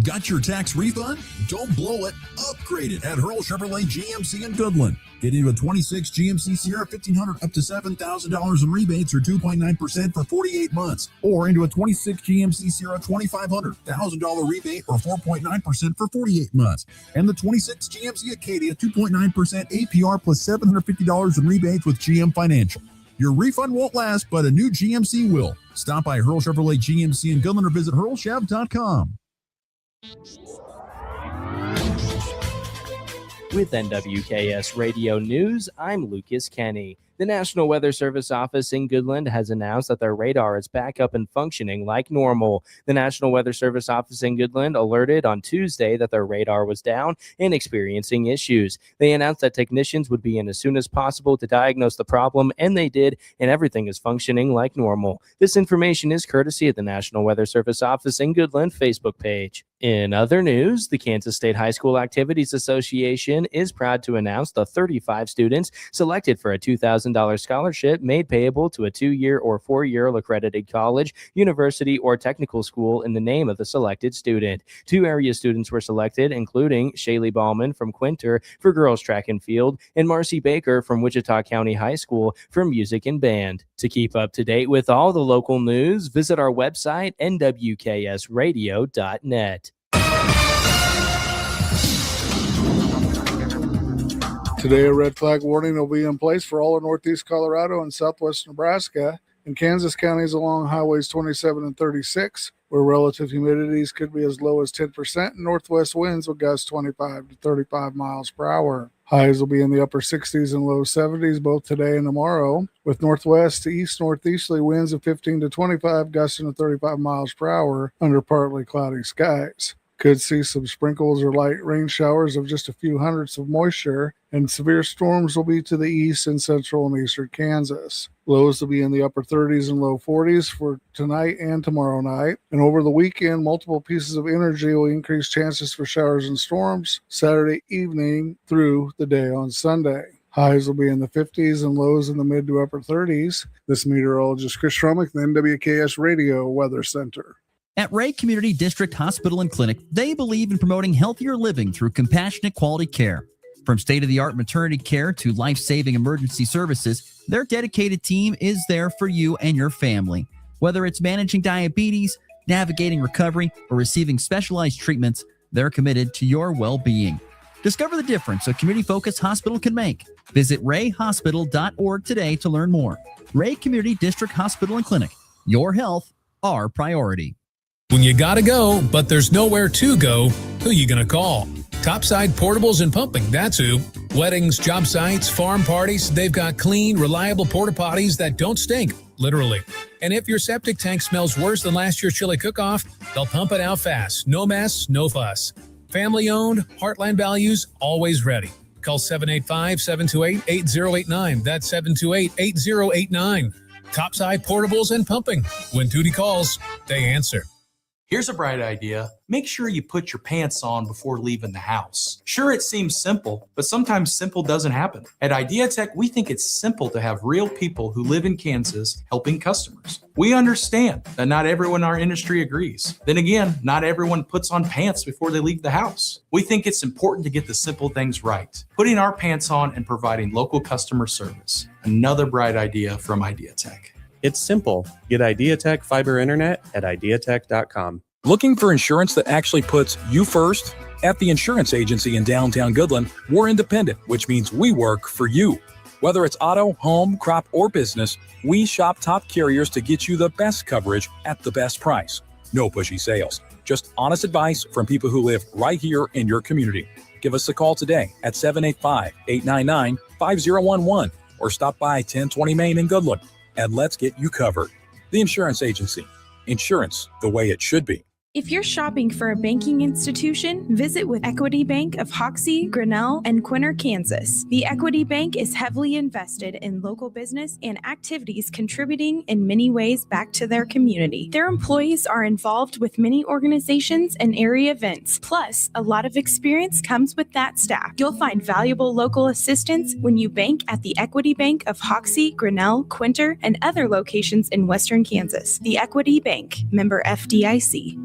Got your tax refund? Don't blow it. Upgrade it at Hurl Chevrolet GMC in Goodland. Get into a 26 GMC Sierra 1500 up to $7,000 in rebates or 2.9% for 48 months. Or into a 26 GMC Sierra 2500 $1,000 rebate or 4.9% for 48 months. And the 26 GMC Acadia 2.9% APR plus $750 in rebates with GM Financial. Your refund won't last, but a new GMC will. Stop by Hurl Chevrolet GMC in Goodland or visit hurlchev.com. With NWKS Radio News, I'm Lucas Kenny. The National Weather Service office in Goodland has announced that their radar is back up and functioning like normal. The National Weather Service office in Goodland alerted on Tuesday that their radar was down and experiencing issues. They announced that technicians would be in as soon as possible to diagnose the problem, and they did, and everything is functioning like normal. This information is courtesy of the National Weather Service office in Goodland Facebook page. In other news, the Kansas State High School Activities Association is proud to announce the 35 students selected for a $2,000 scholarship made payable to a 2-year or 4-year accredited college, university, or technical school in the name of the selected student. 2 area students were selected, including Shaylee Ballman from Quinter for girls track and field, and Marcy Baker from Wichita County High School for music and band. To keep up to date with all the local news, visit our website, nwksradio.net. Today, a red flag warning will be in place for all of northeast Colorado and southwest Nebraska and Kansas counties along highways 27 and 36, where relative humidities could be as low as 10% and northwest winds will gust 25 to 35 miles per hour. Highs will be in the upper 60s and low 70s both today and tomorrow, with northwest to east-northeasterly winds of 15 to 25, gusting to 35 miles per hour under partly cloudy skies. Could see some sprinkles or light rain showers of just a few hundredths of moisture, and severe storms will be to the east and central and eastern Kansas. Lows will be in the upper 30s and low 40s for tonight and tomorrow night. And over the weekend, multiple pieces of energy will increase chances for showers and storms Saturday evening through the day on Sunday. Highs will be in the 50s and lows in the mid to upper 30s. This meteorologist Chris Schrumick, the NWKS Radio Weather Center. At Ray Community District Hospital and Clinic, they believe in promoting healthier living through compassionate quality care. From state-of-the-art maternity care to life-saving emergency services, their dedicated team is there for you and your family. Whether it's managing diabetes, navigating recovery, or receiving specialized treatments, they're committed to your well-being. Discover the difference a community-focused hospital can make. Visit rayhospital.org today to learn more. Ray Community District Hospital and Clinic. Your health, our priority. When you gotta go, but there's nowhere to go, who you gonna call? Topside Portables and Pumping, that's who. Weddings, job sites, farm parties, they've got clean, reliable porta potties that don't stink, literally. And if your septic tank smells worse than last year's chili cook-off, they'll pump it out fast. No mess, no fuss. Family owned, Heartland values, always ready. Call 785-728-8089. That's 728-8089. Topside Portables and Pumping. When Tootie calls, they answer. Here's a bright idea. Make sure you put your pants on before leaving the house. Sure, it seems simple, but sometimes simple doesn't happen. At IdeaTech, we think it's simple to have real people who live in Kansas helping customers. We understand that not everyone in our industry agrees. Then again, not everyone puts on pants before they leave the house. We think it's important to get the simple things right. Putting our pants on and providing local customer service. Another bright idea from IdeaTech. It's simple. Get IdeaTech fiber internet at ideatech.com. Looking for insurance that actually puts you first? At the insurance agency in downtown Goodland, we're independent, which means we work for you. Whether it's auto, home, crop, or business, we shop top carriers to get you the best coverage at the best price. No pushy sales, just honest advice from people who live right here in your community. Give us a call today at 785-899-5011 or stop by 1020 Main in Goodland. And let's get you covered. The Insurance Agency. Insurance the way it should be. If you're shopping for a banking institution, visit with Equity Bank of Hoxie, Grinnell, and Quinter, Kansas. The Equity Bank is heavily invested in local business and activities contributing in many ways back to their community. Their employees are involved with many organizations and area events. Plus, a lot of experience comes with that staff. You'll find valuable local assistance when you bank at the Equity Bank of Hoxie, Grinnell, Quinter, and other locations in Western Kansas. The Equity Bank, member FDIC.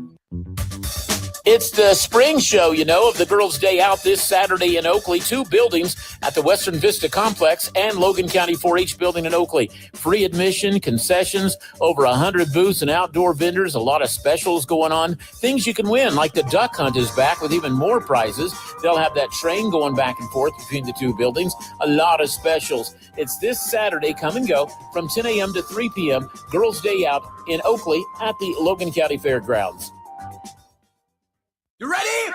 It's the spring show, of the Girls' Day Out this Saturday in Oakley. 2 buildings at the Western Vista Complex and Logan County 4-H building in Oakley. Free admission, concessions, over 100 booths and outdoor vendors, a lot of specials going on. Things you can win, like the duck hunt is back with even more prizes. They'll have that train going back and forth between the 2 buildings. A lot of specials. It's this Saturday, come and go, from 10 a.m. to 3 p.m., Girls' Day Out in Oakley at the Logan County Fairgrounds. You ready? 1,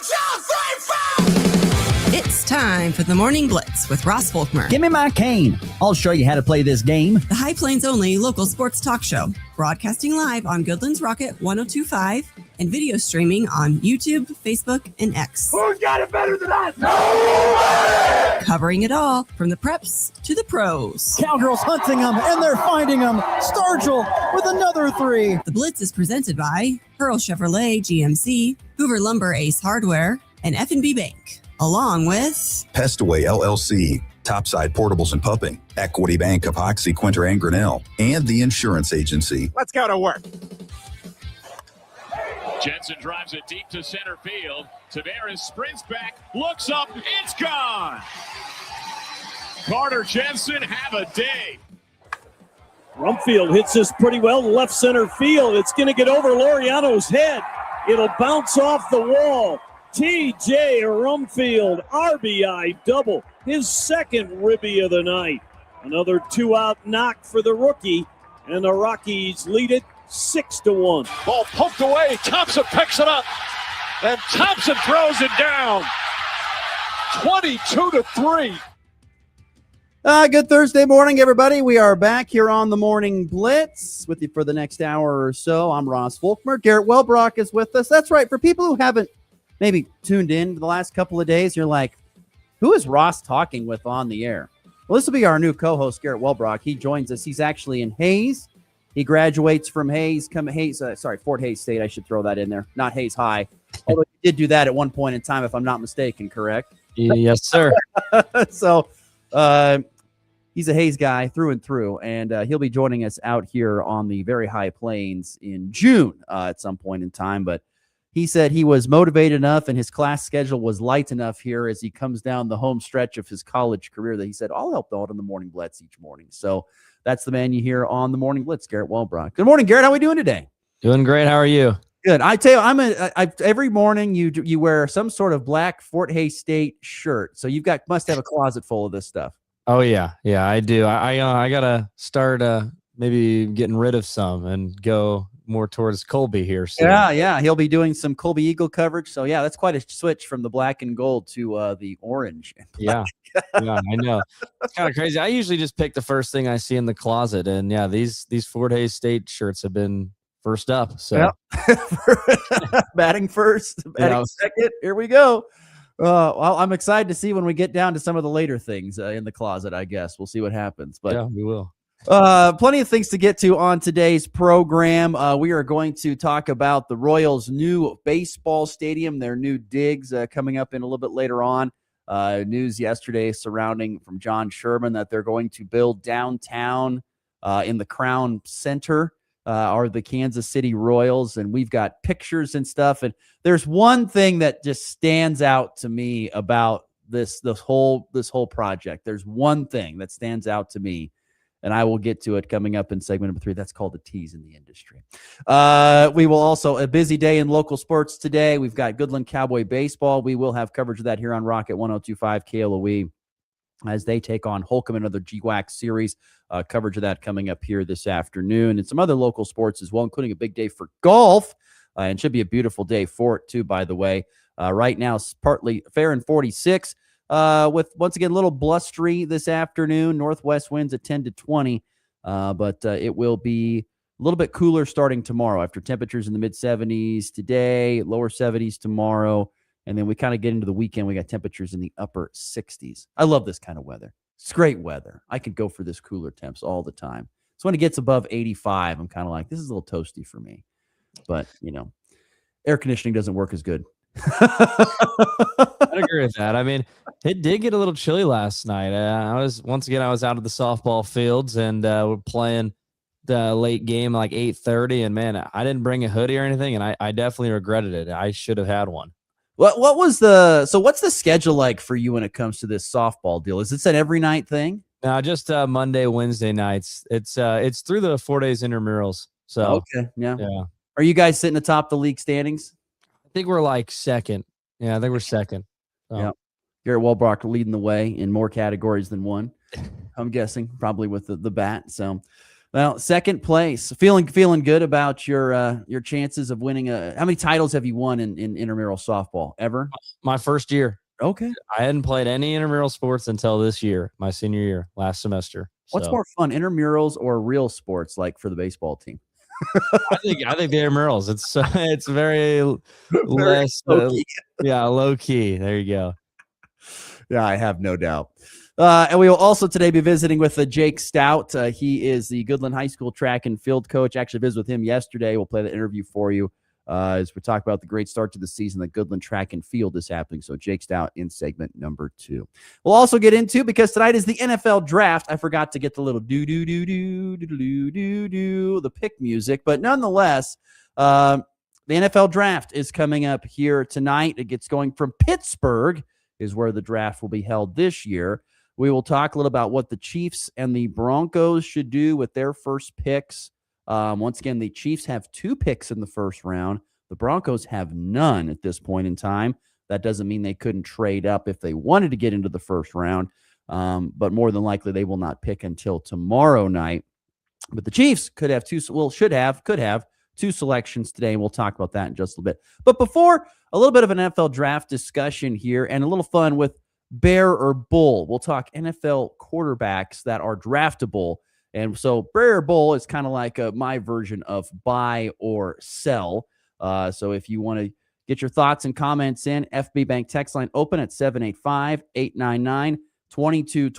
2, 3, 4! It's time for the Morning Blitz with Ross Volkmer. Give me my cane. I'll show you how to play this game. The High Plains only local sports talk show. Broadcasting live on Goodland's Rocket 102.5 and video streaming on YouTube, Facebook, and X. Who's got it better than us? Nobody! Covering it all from the preps to the pros. Cowgirls hunting them, and they're finding them. Stargell with another 3. The Blitz is presented by Pearl Chevrolet GMC, Hoover Lumber Ace Hardware, and F&B Bank, along with Pestaway LLC, Topside Portables and Pumping, Equity Bank of Hoxie, Quinter, and Grinnell, and the Insurance Agency. Let's go to work. Jensen drives it deep to center field. Tavares sprints back, looks up, it's gone. Carter Jensen, have a day. Rumfield hits this pretty well, left center field. It's going to get over Laureano's head. It'll bounce off the wall. T.J. Rumfield, RBI double, his second ribby of the night. Another 2-out knock for the rookie, and the Rockies lead it 6-1. Ball poked away. Thompson picks it up, and Thompson throws it down. 22-3. Good Thursday morning, everybody. We are back here on the Morning Blitz with you for the next hour or so. I'm Ross Volkmer. Garrett Wellbrock is with us. That's right. For people who haven't maybe tuned in the last couple of days, you're like, who is Ross talking with on the air? Well, this will be our new co-host, Garrett Wellbrock. He joins us. He's actually in Hayes. He graduates from Fort Hays State. I should throw that in there. Not Hayes High. Although he did do that at one point in time, if I'm not mistaken, correct? Yes, sir. So he's a Hayes guy through and through, and he'll be joining us out here on the very high plains in June at some point in time. But he said he was motivated enough and his class schedule was light enough here as he comes down the home stretch of his college career that he said, I'll help out on the Morning Blitz each morning. So that's the man you hear on the Morning Blitz, Garrett Wellbrock. Good morning, Garrett. How are we doing today? Doing great. How are you? Good. I tell you, every morning you wear some sort of black Fort Hays State shirt. So must have a closet full of this stuff. Oh yeah. Yeah, I do. I gotta start maybe getting rid of some and go more towards Colby here. So. Yeah. He'll be doing some Colby Eagle coverage. So yeah, that's quite a switch from the black and gold to the orange. Yeah, I know. It's kind of crazy. I usually just pick the first thing I see in the closet, and yeah, these Fort Hays State shirts have been first up. So batting first, batting second. Here we go. Well, I'm excited to see when we get down to some of the later things in the closet. I guess we'll see what happens. But yeah, we will. Plenty of things to get to on today's program. We are going to talk about the Royals' new baseball stadium, their new digs coming up in a little bit later on. News yesterday surrounding from John Sherman that they're going to build downtown in the Crown Center are the Kansas City Royals, and we've got pictures and stuff. And there's one thing that just stands out to me about this whole project. There's one thing that stands out to me, and I will get to it coming up in segment number 3. That's called the tease in the industry. We will also, a busy day in local sports today. We've got Goodland Cowboy Baseball. We will have coverage of that here on Rocket 102.5 KLOE as they take on Holcomb, another GWAC series. Coverage of that coming up here this afternoon, and some other local sports as well, including a big day for golf, and should be a beautiful day for it too, by the way. Right now, it's partly fair and 46. With once again a little blustery this afternoon. Northwest winds at 10 to 20, but it will be a little bit cooler starting tomorrow after temperatures in the mid-70s today, lower 70s tomorrow, and then we kind of get into the weekend. We got temperatures in the upper 60s. I love this kind of weather. It's great weather. I could go for this cooler temps all the time. So when it gets above 85, I'm kind of like, this is a little toasty for me. But, air conditioning doesn't work as good. I'd agree with that. I mean, it did get a little chilly last night. I was out of the softball fields, and we're playing the late game, like 8:30, and man, I didn't bring a hoodie or anything, and I definitely regretted it. I should have had one. What's the schedule like for you when it comes to this softball deal? Is this an every night thing? No, just Monday, Wednesday nights. It's through the 4 days intramurals. So okay, yeah. Yeah. Are you guys sitting atop the league standings? I think we're like second. Yeah, I think we're second. So. Yeah. Garrett Wellbrock leading the way in more categories than one. I'm guessing probably with the bat. So, well, second place. Feeling good about your chances of winning. How many titles have you won in intramural softball ever? My first year. Okay. I hadn't played any intramural sports until this year, my senior year, last semester. What's more fun, intramurals or real sports, like for the baseball team? I think the intramurals. It's very less low key. There you go. Yeah, I have no doubt. And we will also today be visiting with Jake Stout. He is the Goodland High School track and field coach. Actually visited with him yesterday. We'll play the interview for you as we talk about the great start to the season that Goodland track and field is happening. So Jake Stout in segment number 2. We'll also get into, because tonight is the NFL draft. I forgot to get the little the pick music, but nonetheless, the NFL draft is coming up here tonight. It gets going from Pittsburgh, is where the draft will be held this year. We will talk a little about what the Chiefs and the Broncos should do with their first picks. Once again, the Chiefs have 2 picks in the first round. The Broncos have none at this point in time. That doesn't mean they couldn't trade up if they wanted to get into the first round, but more than likely they will not pick until tomorrow night. But the Chiefs could have 2 selections today, and we'll talk about that in just a little bit. But before, a little bit of an NFL draft discussion here and a little fun with Bear or Bull. We'll talk NFL quarterbacks that are draftable. And so Bear or Bull is kind of like my version of buy or sell. So if you want to get your thoughts and comments in, FB Bank text line open at 785-899-2222. If you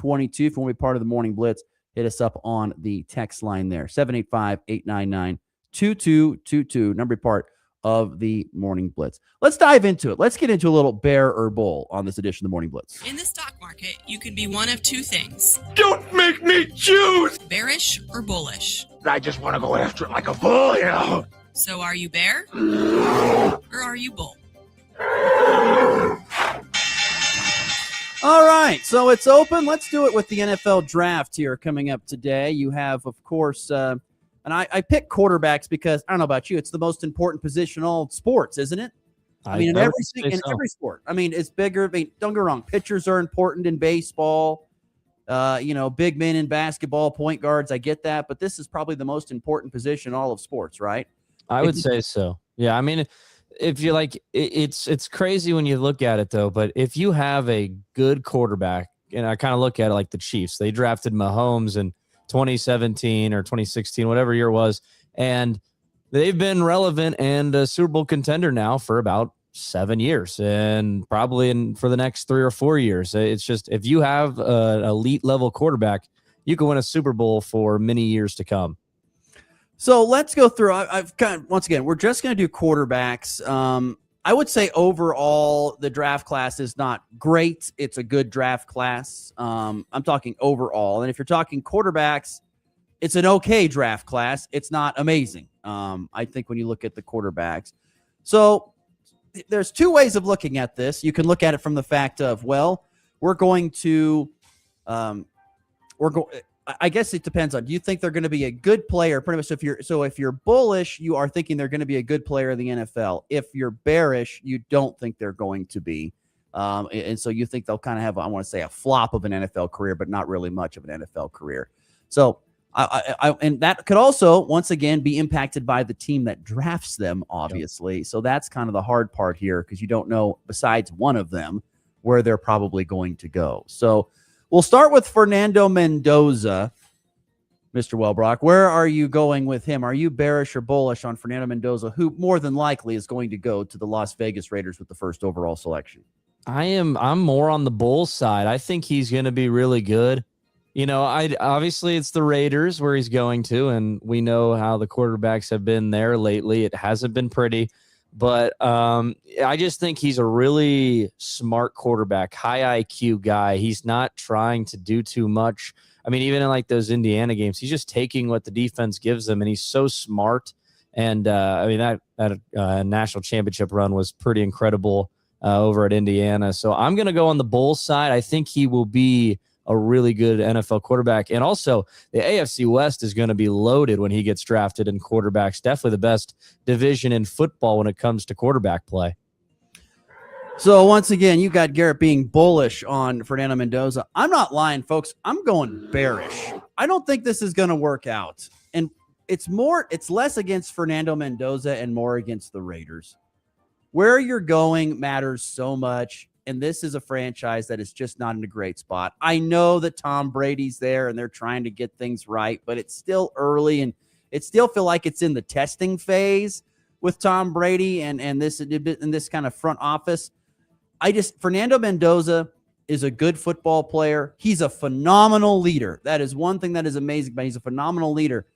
want to be part of the Morning Blitz, hit us up on the text line there, 785-899-2222, number part of the Morning Blitz. Let's dive into it. Let's get into a little Bear or Bull on this edition of the Morning Blitz. In the stock market, you can be one of 2 things. Don't make me choose! Bearish or bullish. I just want to go after it like a bull, you know? So are you bear or are you bull? All right, so it's open. Let's do it with the NFL draft here coming up today. You have, of course, and I pick quarterbacks because, I don't know about you, it's the most important position in all sports, isn't it? I mean, in every sport. I mean, it's bigger. I mean, don't get me wrong. Pitchers are important in baseball. Big men in basketball, point guards. I get that. But this is probably the most important position in all of sports, right? I would say so. Yeah. I mean, if you like, it's crazy when you look at it, though. But if you have a good quarterback, and I kind of look at it like the Chiefs, they drafted Mahomes and 2017 or 2016, whatever year it was, and they've been relevant and a Super Bowl contender now for about 7 years, and probably for the next 3 or 4 years. It's just, if you have an elite level quarterback, you can win a Super Bowl for many years to come. So let's go through. Once again, we're just going to do quarterbacks. I would say overall, the draft class is not great. It's a good draft class. I'm talking overall. And if you're talking quarterbacks, it's an okay draft class. It's not amazing. I think when you look at the quarterbacks. So there's 2 ways of looking at this. You can look at it from the fact of, well, we're going to, I guess it depends on, do you think they're going to be a good player? Pretty much if you're bullish, you are thinking they're going to be a good player in the NFL. If you're bearish, you don't think they're going to be. And so you think they'll kind of have, I want to say, a flop of an NFL career, but not really much of an NFL career. So and that could also, once again, be impacted by the team that drafts them, obviously. Yep. So that's kind of the hard part here, because you don't know, besides one of them, where they're probably going to go. So we'll start with Fernando Mendoza. Mr. Wellbrock, where are you going with him? Are you bearish or bullish on Fernando Mendoza, who more than likely is going to go to the Las Vegas Raiders with the first overall selection? I'm more on the bull side. I think he's going to be really good. Obviously it's the Raiders where he's going to, and we know how the quarterbacks have been there lately. It hasn't been pretty, but I just think he's a really smart quarterback, high IQ guy. He's not trying to do too much. I mean, even in like those Indiana games, he's just taking what the defense gives him, and he's so smart. And I mean, that national championship run was pretty incredible over at Indiana. So I'm going to go on the Bulls side. I think he will be a really good NFL quarterback. And also, the AFC West is going to be loaded when he gets drafted in quarterbacks. Definitely the best division in football when it comes to quarterback play. So once again, you got Garrett being bullish on Fernando Mendoza. I'm not lying, folks. I'm going bearish. I don't think this is going to work out. And it's less against Fernando Mendoza and more against the Raiders. Where you're going matters so much. And this is a franchise that is just not in a great spot. I know that Tom Brady's there and they're trying to get things right, but it's still early and it still feel like it's in the testing phase with Tom Brady and this kind of front office. Fernando Mendoza is a good football player. He's a phenomenal leader. That is one thing that is amazing, but he's a phenomenal leader.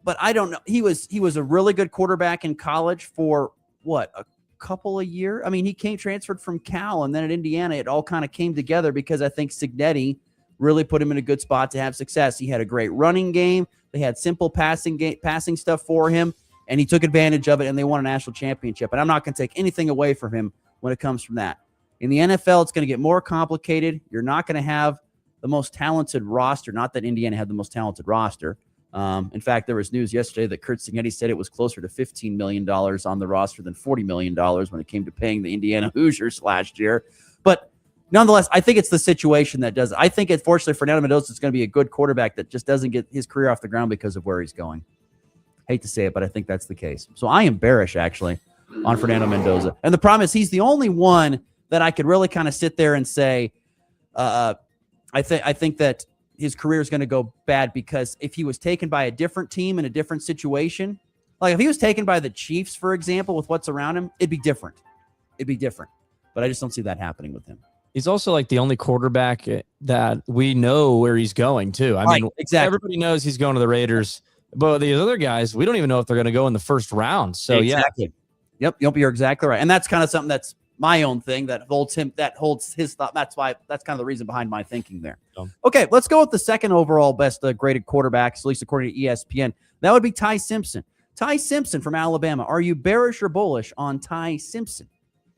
But I don't know. He was a really good quarterback in college for what, a couple of years? I mean, he transferred from Cal, and then at Indiana, it all kind of came together because I think Cignetti really put him in a good spot to have success. He had a great running game. They had simple passing stuff for him, and he took advantage of it, and they won a national championship. And I'm not going to take anything away from him when it comes from that. In the NFL, it's going to get more complicated. You're not going to have the most talented roster. Not that Indiana had the most talented roster. In fact, there was news yesterday that Curt Cignetti said it was closer to $15 million on the roster than $40 million when it came to paying the Indiana Hoosiers last year. But nonetheless, I think it's the situation that does it. I think, unfortunately, Fernando Mendoza is going to be a good quarterback that just doesn't get his career off the ground because of where he's going. Hate to say it, but I think that's the case. So I am bearish, actually, on Fernando Mendoza. And the problem is he's the only one that I could really kind of sit there and say, I think that his career is going to go bad because if he was taken by a different team in a different situation, like if he was taken by the Chiefs, for example, with what's around him, it'd be different. But I just don't see that happening with him. He's also like the only quarterback that we know where he's going to. I mean, exactly. Everybody knows he's going to the Raiders, but these other guys, we don't even know if they're going to go in the first round. So exactly. Yep, you're exactly right. And that's kind of something that's my own thing that holds his thought. That's kind of the reason behind my thinking there. Okay, let's go with the second overall best graded quarterbacks, at least according to ESPN. That would be Ty Simpson. Ty Simpson from Alabama. Are you bearish or bullish on Ty Simpson?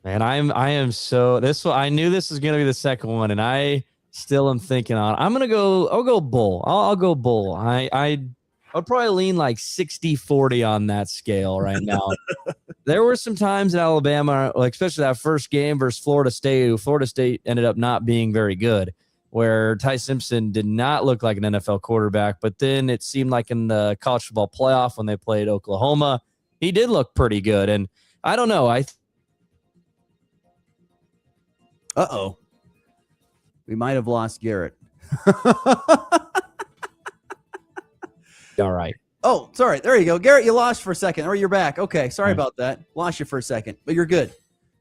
Man, I am so this one. I knew this was going to be the second one, and I still am thinking on. I'll go bull. I'll go bull. I would probably lean like 60-40 on that scale right now. There were some times in Alabama, like especially that first game versus Florida State, who Florida State ended up not being very good, where Ty Simpson did not look like an NFL quarterback. But then it seemed like in the college football playoff when they played Oklahoma, he did look pretty good. And I don't know. We might have lost Garrett. All right. Oh, sorry. There you go. Garrett, you lost for a second. Or you're back. Okay. Sorry about that. Lost you for a second. But you're good.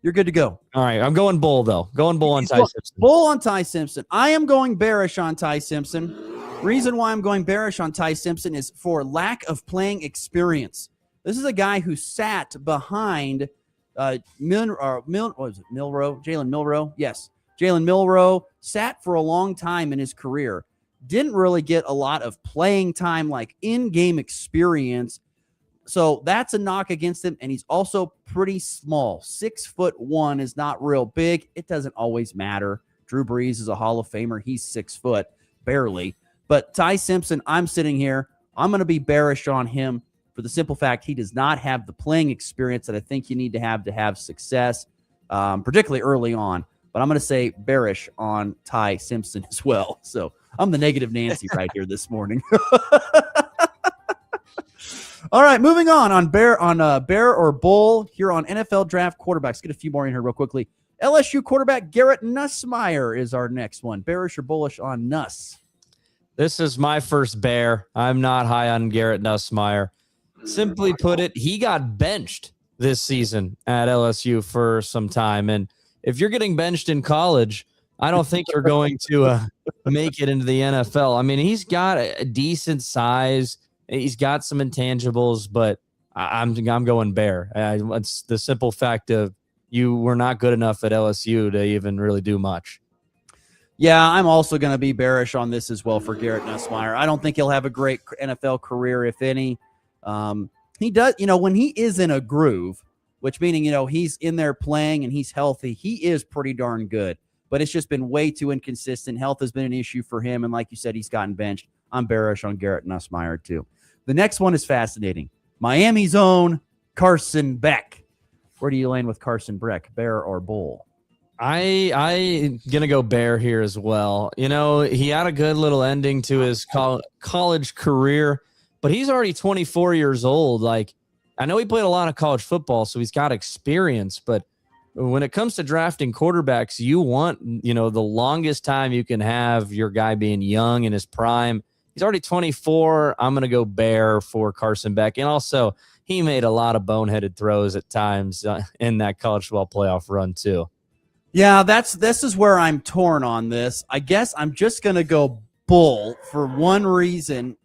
You're good to go. All right. I'm going bull, though. Going bull on Ty Simpson. Bull on Ty Simpson. I am going bearish on Ty Simpson. Reason why I'm going bearish on Ty Simpson is for lack of playing experience. This is a guy who sat behind Jalen Milroe. Yes. Jalen Milroe sat for a long time in his career. Didn't really get a lot of playing time, like in-game experience. So that's a knock against him. And he's also pretty small. 6'1" is not real big. It doesn't always matter. Drew Brees is a Hall of Famer. He's 6 foot, barely. But Ty Simpson, I'm sitting here. I'm going to be bearish on him for the simple fact he does not have the playing experience that I think you need to have success, particularly early on. But I'm going to say bearish on Ty Simpson as well. So I'm the negative Nancy right here this morning. All right, moving on bear or bull here on NFL Draft Quarterbacks. Get a few more in here real quickly. LSU quarterback Garrett Nussmeier is our next one. Bearish or bullish on Nuss? This is my first bear. I'm not high on Garrett Nussmeier. Simply put it, he got benched this season at LSU for some time. And if you're getting benched in college, I don't think you're going to make it into the NFL. I mean, he's got a decent size. He's got some intangibles, but I'm going bear. It's the simple fact of you were not good enough at LSU to even really do much. Yeah, I'm also going to be bearish on this as well for Garrett Nussmeier. I don't think he'll have a great NFL career, if any. He does, when he is in a groove, which meaning, he's in there playing and he's healthy, he is pretty darn good. But it's just been way too inconsistent. Health has been an issue for him. And like you said, he's gotten benched. I'm bearish on Garrett Nussmeier, too. The next one is fascinating. Miami's own Carson Beck. Where do you land with Carson Beck, bear or bull? I gonna go bear here as well. He had a good little ending to his college career, but he's already 24 years old. Like, I know he played a lot of college football, so he's got experience, but when it comes to drafting quarterbacks, you want, the longest time you can have your guy being young in his prime. He's already 24. I'm going to go bear for Carson Beck. And also, he made a lot of boneheaded throws at times in that college football playoff run too. Yeah, this is where I'm torn on this. I guess I'm just going to go bull for one reason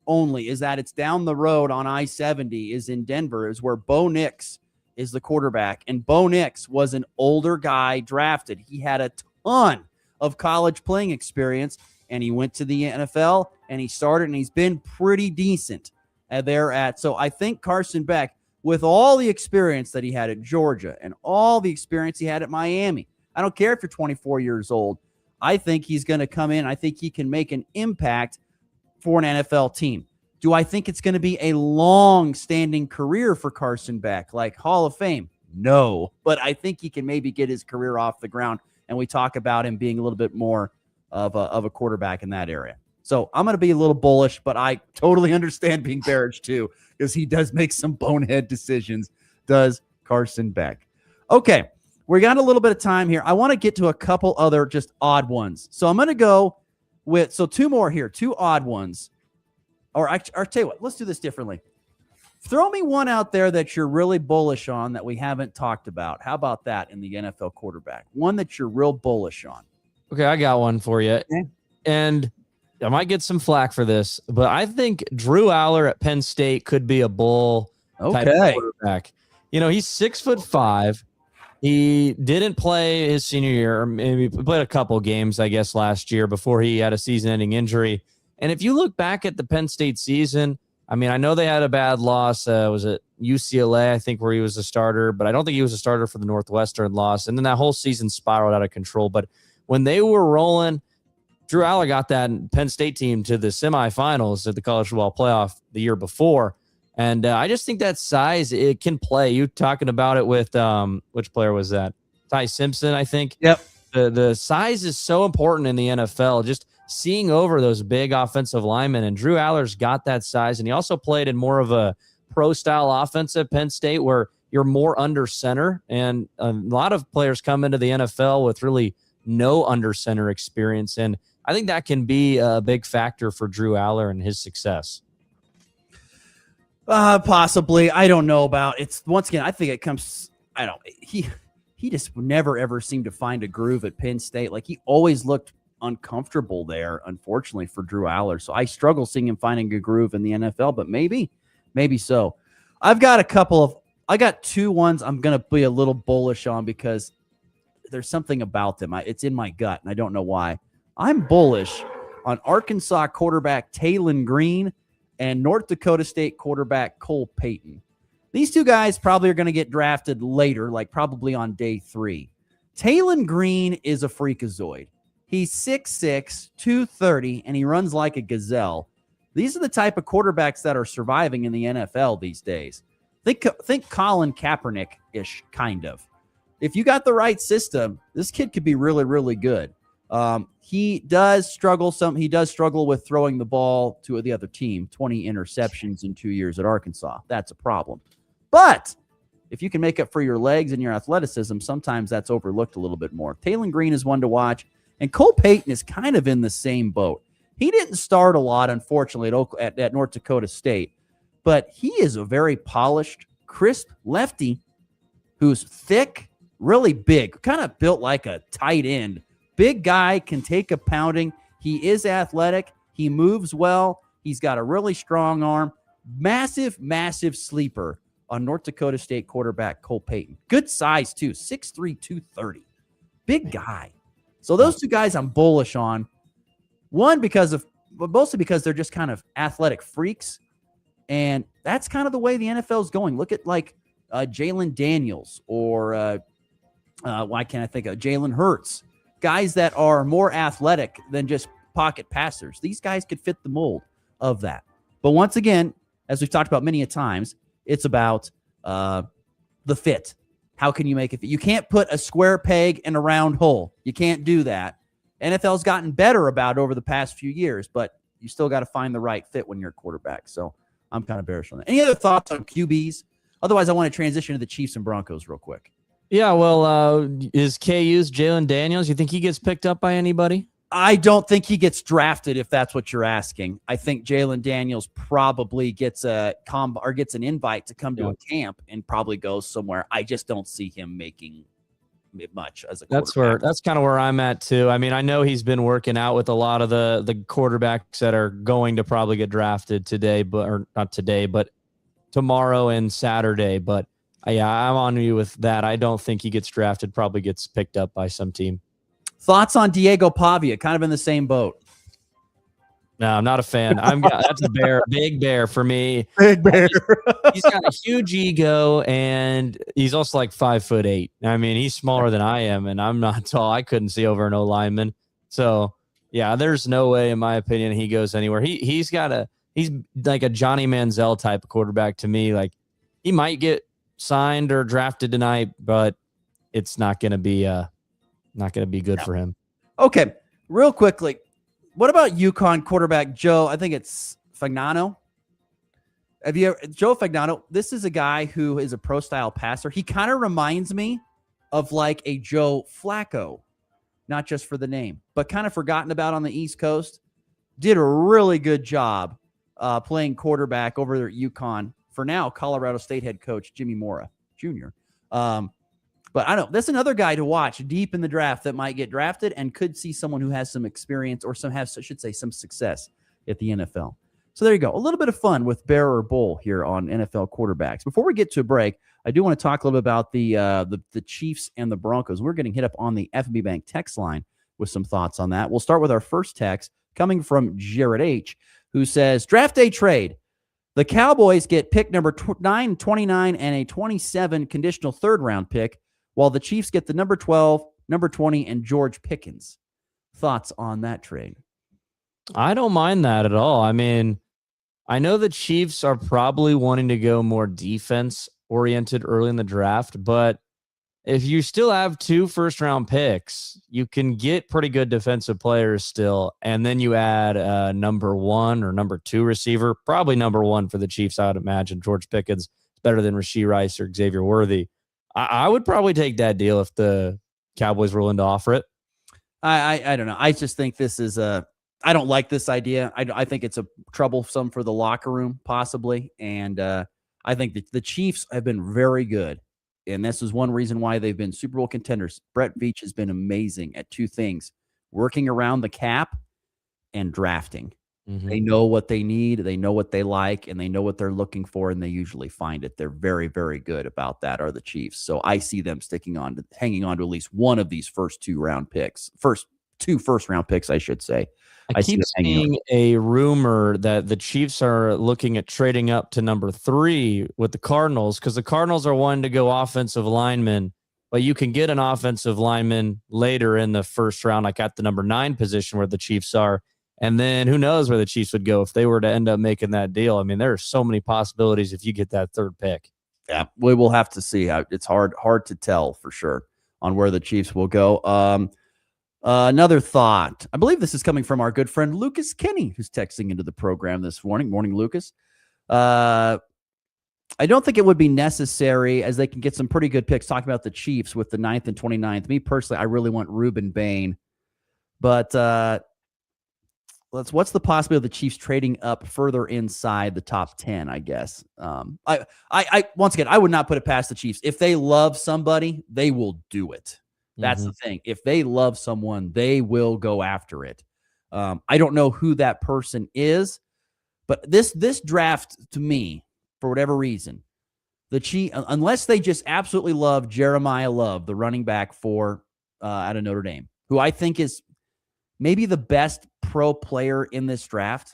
only, is that it's down the road on I-70 is in Denver, is where Bo Nix is the quarterback. And Bo Nix was an older guy drafted. He had a ton of college playing experience, and he went to the NFL, and he started, and he's been pretty decent So I think Carson Beck, with all the experience that he had at Georgia and all the experience he had at Miami, I don't care if you're 24 years old, I think he's going to come in. I think he can make an impact for an NFL team. Do I think it's going to be a long-standing career for Carson Beck, like Hall of Fame? No, but I think he can maybe get his career off the ground, and we talk about him being a little bit more of a quarterback in that area. So I'm going to be a little bullish, but I totally understand being bearish too, because he does make some bonehead decisions, does Carson Beck. Okay, we got a little bit of time here. I want to get to a couple other just odd ones. So I'm going to go with, two more here, two odd ones. Or tell you what, let's do this differently. Throw me one out there that you're really bullish on that we haven't talked about. How about that in the NFL quarterback? One that you're real bullish on. Okay, I got one for you. Okay. And I might get some flack for this, but I think Drew Aller at Penn State could be a bull type of quarterback. He's 6'5". He didn't play his senior year, or maybe played a couple games, I guess, last year before he had a season-ending injury. And if you look back at the Penn State season, I mean, I know they had a bad loss. Was it UCLA, I think, where he was a starter, but I don't think he was a starter for the Northwestern loss. And then that whole season spiraled out of control. But when they were rolling, Drew Aller got that Penn State team to the semifinals at the college football playoff the year before. And I just think that size, it can play. You talking about it with, which player was that? Ty Simpson, I think. Yep. The size is so important in the NFL, just seeing over those big offensive linemen. And Drew Aller's got that size. And he also played in more of a pro-style offense at Penn State where you're more under center. And a lot of players come into the NFL with really no under center experience. And I think that can be a big factor for Drew Aller and his success. Possibly. I don't know about it's. Once again, I think it comes. He just never ever seemed to find a groove at Penn State. Like, he always looked uncomfortable there, unfortunately, for Drew Aller. So I struggle seeing him finding a groove in the NFL, but maybe so. I got two ones I'm going to be a little bullish on because there's something about them. It's in my gut, and I don't know why. I'm bullish on Arkansas quarterback Taylon Green and North Dakota State quarterback Cole Payton. These two guys probably are going to get drafted later, like probably on day 3. Taylon Green is a freakazoid. He's 6'6", 230, and he runs like a gazelle. These are the type of quarterbacks that are surviving in the NFL these days. Think Colin Kaepernick-ish, kind of. If you got the right system, this kid could be really, really good. He does struggle with throwing the ball to the other team. 20 interceptions in 2 years at Arkansas. That's a problem. But if you can make up for your legs and your athleticism, sometimes that's overlooked a little bit more. Taylon Green is one to watch, and Cole Payton is kind of in the same boat. He didn't start a lot, unfortunately, at North Dakota State, but he is a very polished, crisp lefty who's thick, really big, kind of built like a tight end. Big guy, can take a pounding. He is athletic. He moves well. He's got a really strong arm. Massive, massive sleeper on North Dakota State quarterback Cole Payton. Good size, too. 6'3", 230. Big guy. So those two guys I'm bullish on. One, but mostly because they're just kind of athletic freaks. And that's kind of the way the NFL is going. Look at like Jalen Daniels or why can't I think of Jalen Hurts? Guys that are more athletic than just pocket passers. These guys could fit the mold of that. But once again, as we've talked about many a times, it's about the fit. How can you make it fit? You can't put a square peg in a round hole. You can't do that. NFL's gotten better about it over the past few years, but you still got to find the right fit when you're a quarterback. So I'm kind of bearish on that. Any other thoughts on QBs? Otherwise, I want to transition to the Chiefs and Broncos real quick. Yeah, well, is KU's Jalen Daniels? You think he gets picked up by anybody? I don't think he gets drafted, if that's what you're asking. I think Jalen Daniels probably gets an invite to come to a camp and probably goes somewhere. I just don't see him making much as a quarterback. That's kind of where I'm at too. I mean, I know he's been working out with a lot of the quarterbacks that are going to probably get drafted today, but not today, but tomorrow and Saturday. But yeah, I'm on you with that. I don't think he gets drafted. Probably gets picked up by some team. Thoughts on Diego Pavia? Kind of in the same boat. No, I'm not a fan. That's a bear, big bear for me. Big bear. He's got a huge ego, and he's also like 5'8". I mean, he's smaller than I am, and I'm not tall. I couldn't see over an O-lineman. So yeah, there's no way, in my opinion, he goes anywhere. He's like a Johnny Manziel type of quarterback to me. Like he might get signed or drafted tonight, but it's not going to be good for him. Okay, real quickly, what about UConn quarterback Joe? I think it's Fagnano. Joe Fagnano? This is a guy who is a pro-style passer. He kind of reminds me of like a Joe Flacco, not just for the name, but kind of forgotten about on the East Coast. Did a really good job playing quarterback over there at UConn. For now, Colorado State head coach Jimmy Mora Jr. But I don't know. That's another guy to watch deep in the draft that might get drafted and could see someone who has some experience or some success at the NFL. So there you go. A little bit of fun with Bear or Bull here on NFL quarterbacks. Before we get to a break, I do want to talk a little bit about the Chiefs and the Broncos. We're getting hit up on the FNB Bank text line with some thoughts on that. We'll start with our first text coming from Jared H., who says, draft day trade. The Cowboys get pick number 9, 29, and a 27 conditional third-round pick, while the Chiefs get the number 12, number 20, and George Pickens. Thoughts on that trade? I don't mind that at all. I mean, I know the Chiefs are probably wanting to go more defense-oriented early in the draft, but if you still have 2 first-round picks, you can get pretty good defensive players still, and then you add a number 1 or number 2 receiver, probably number 1 for the Chiefs, I would imagine. George Pickens is better than Rashee Rice or Xavier Worthy. I would probably take that deal if the Cowboys were willing to offer it. I don't know. I just think this is I don't like this idea. I think it's a troublesome for the locker room, possibly. And I think that the Chiefs have been very good. And this is one reason why they've been Super Bowl contenders. Brett Veach has been amazing at 2 things: working around the cap and drafting. Mm-hmm. They know what they need, they know what they like, and they know what they're looking for, and they usually find it. They're very, very good about that, are the Chiefs. So I see them hanging on to at least one of these first 2 round picks. First 2 first-round picks, I should say. I keep seeing a rumor that the Chiefs are looking at trading up to number 3 with the Cardinals, because the Cardinals are wanting to go offensive lineman, but you can get an offensive lineman later in the first round, like at the number 9 position where the Chiefs are. And then who knows where the Chiefs would go if they were to end up making that deal. I mean, there are so many possibilities if you get that 3rd pick. Yeah, we will have to see. It's hard to tell for sure on where the Chiefs will go. Another thought. I believe this is coming from our good friend Lucas Kenny, who's texting into the program this morning. Morning, Lucas. I don't think it would be necessary, as they can get some pretty good picks. Talking about the Chiefs with the 9th and 29th. Me personally, I really want Reuben Bain. But what's the possibility of the Chiefs trading up further inside the top 10, I guess. I once again, I would not put it past the Chiefs. If they love somebody, they will do it. That's the thing. If they love someone, they will go after it. I don't know who that person is, but this draft, to me, for whatever reason, the Chiefs, unless they just absolutely love Jeremiah Love, the running back for out of Notre Dame, who I think is maybe the best pro player in this draft.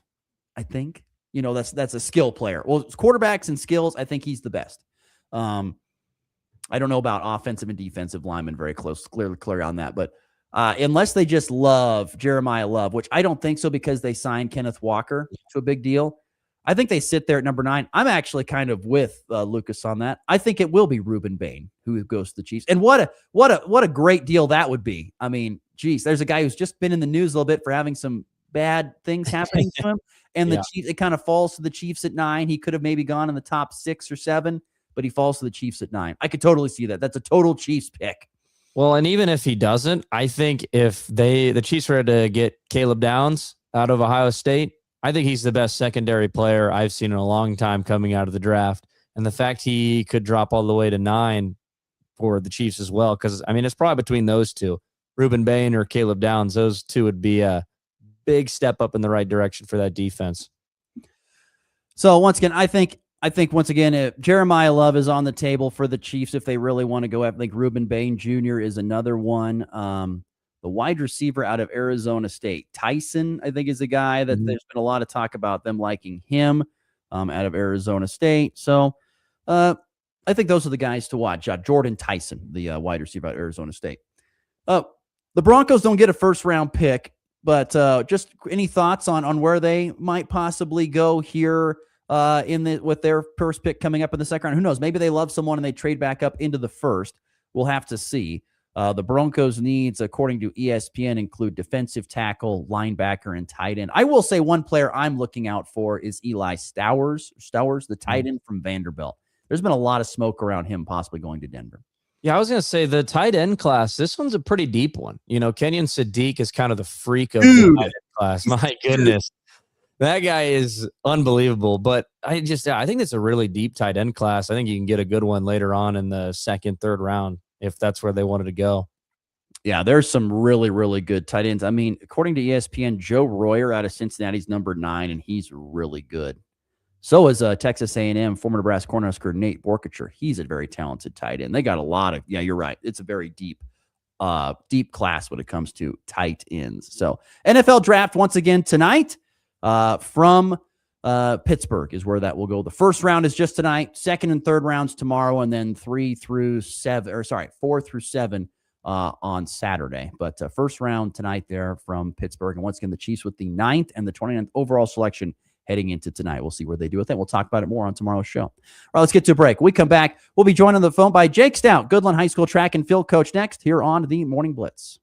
I think, that's a skill player. Well, quarterbacks and skills, I think he's the best. I don't know about offensive and defensive linemen very clear on that, but unless they just love Jeremiah Love, which I don't think so because they signed Kenneth Walker to a big deal. I think they sit there at number 9. I'm actually kind of with Lucas on that. I think it will be Reuben Bain who goes to the Chiefs. And what a great deal that would be. I mean, geez, there's a guy who's just been in the news a little bit for having some bad things happening to him. And the Chiefs, it kind of falls to the Chiefs at 9. He could have maybe gone in the top 6 or 7, but he falls to the Chiefs at 9. I could totally see that. That's a total Chiefs pick. Well, and even if he doesn't, I think if the Chiefs were to get Caleb Downs out of Ohio State, I think he's the best secondary player I've seen in a long time coming out of the draft. And the fact he could drop all the way to 9 for the Chiefs as well, because, I mean, it's probably between those two, Reuben Bain or Caleb Downs. Those two would be a big step up in the right direction for that defense. So once again, I think once again, if Jeremiah Love is on the table for the Chiefs if they really want to go after. Like Reuben Bain Jr. is another one. The wide receiver out of Arizona State, Tyson, I think is a guy that there's been a lot of talk about them liking him out of Arizona State. So I think those are the guys to watch. Jordan Tyson, the wide receiver out of Arizona State. The Broncos don't get a first-round pick, but just any thoughts on where they might possibly go here with their first pick coming up in the second round? Who knows? Maybe they love someone and they trade back up into the first. We'll have to see. The Broncos' needs, according to ESPN, include defensive tackle, linebacker, and tight end. I will say one player I'm looking out for is Eli Stowers, the tight end from Vanderbilt. There's been a lot of smoke around him possibly going to Denver. Yeah, I was going to say the tight end class, this one's a pretty deep one. Kenyon Sadiq is kind of the freak of the tight end class. My goodness. That guy is unbelievable, but I think it's a really deep tight end class. I think you can get a good one later on in the second, third round if that's where they wanted to go. Yeah, there's some really, really good tight ends. I mean, according to ESPN, Joe Royer out of Cincinnati's number 9, and he's really good. So is Texas A&M former Nebraska Cornhusker Nate Borkacher. He's a very talented tight end. They got a lot of, you're right. It's a very deep class when it comes to tight ends. So NFL draft once again tonight from Pittsburgh is where that will go. The first round is just tonight, second and third rounds tomorrow, and then 4 through 7 on Saturday. But first round tonight there from Pittsburgh. And once again, the Chiefs with the 9th and the 29th overall selection heading into tonight. We'll see where they do with it. We'll talk about it more on tomorrow's show. All right, let's get to a break. When we come back, we'll be joined on the phone by Jake Stout, Goodland High School track and field coach, next here on the Morning Blitz.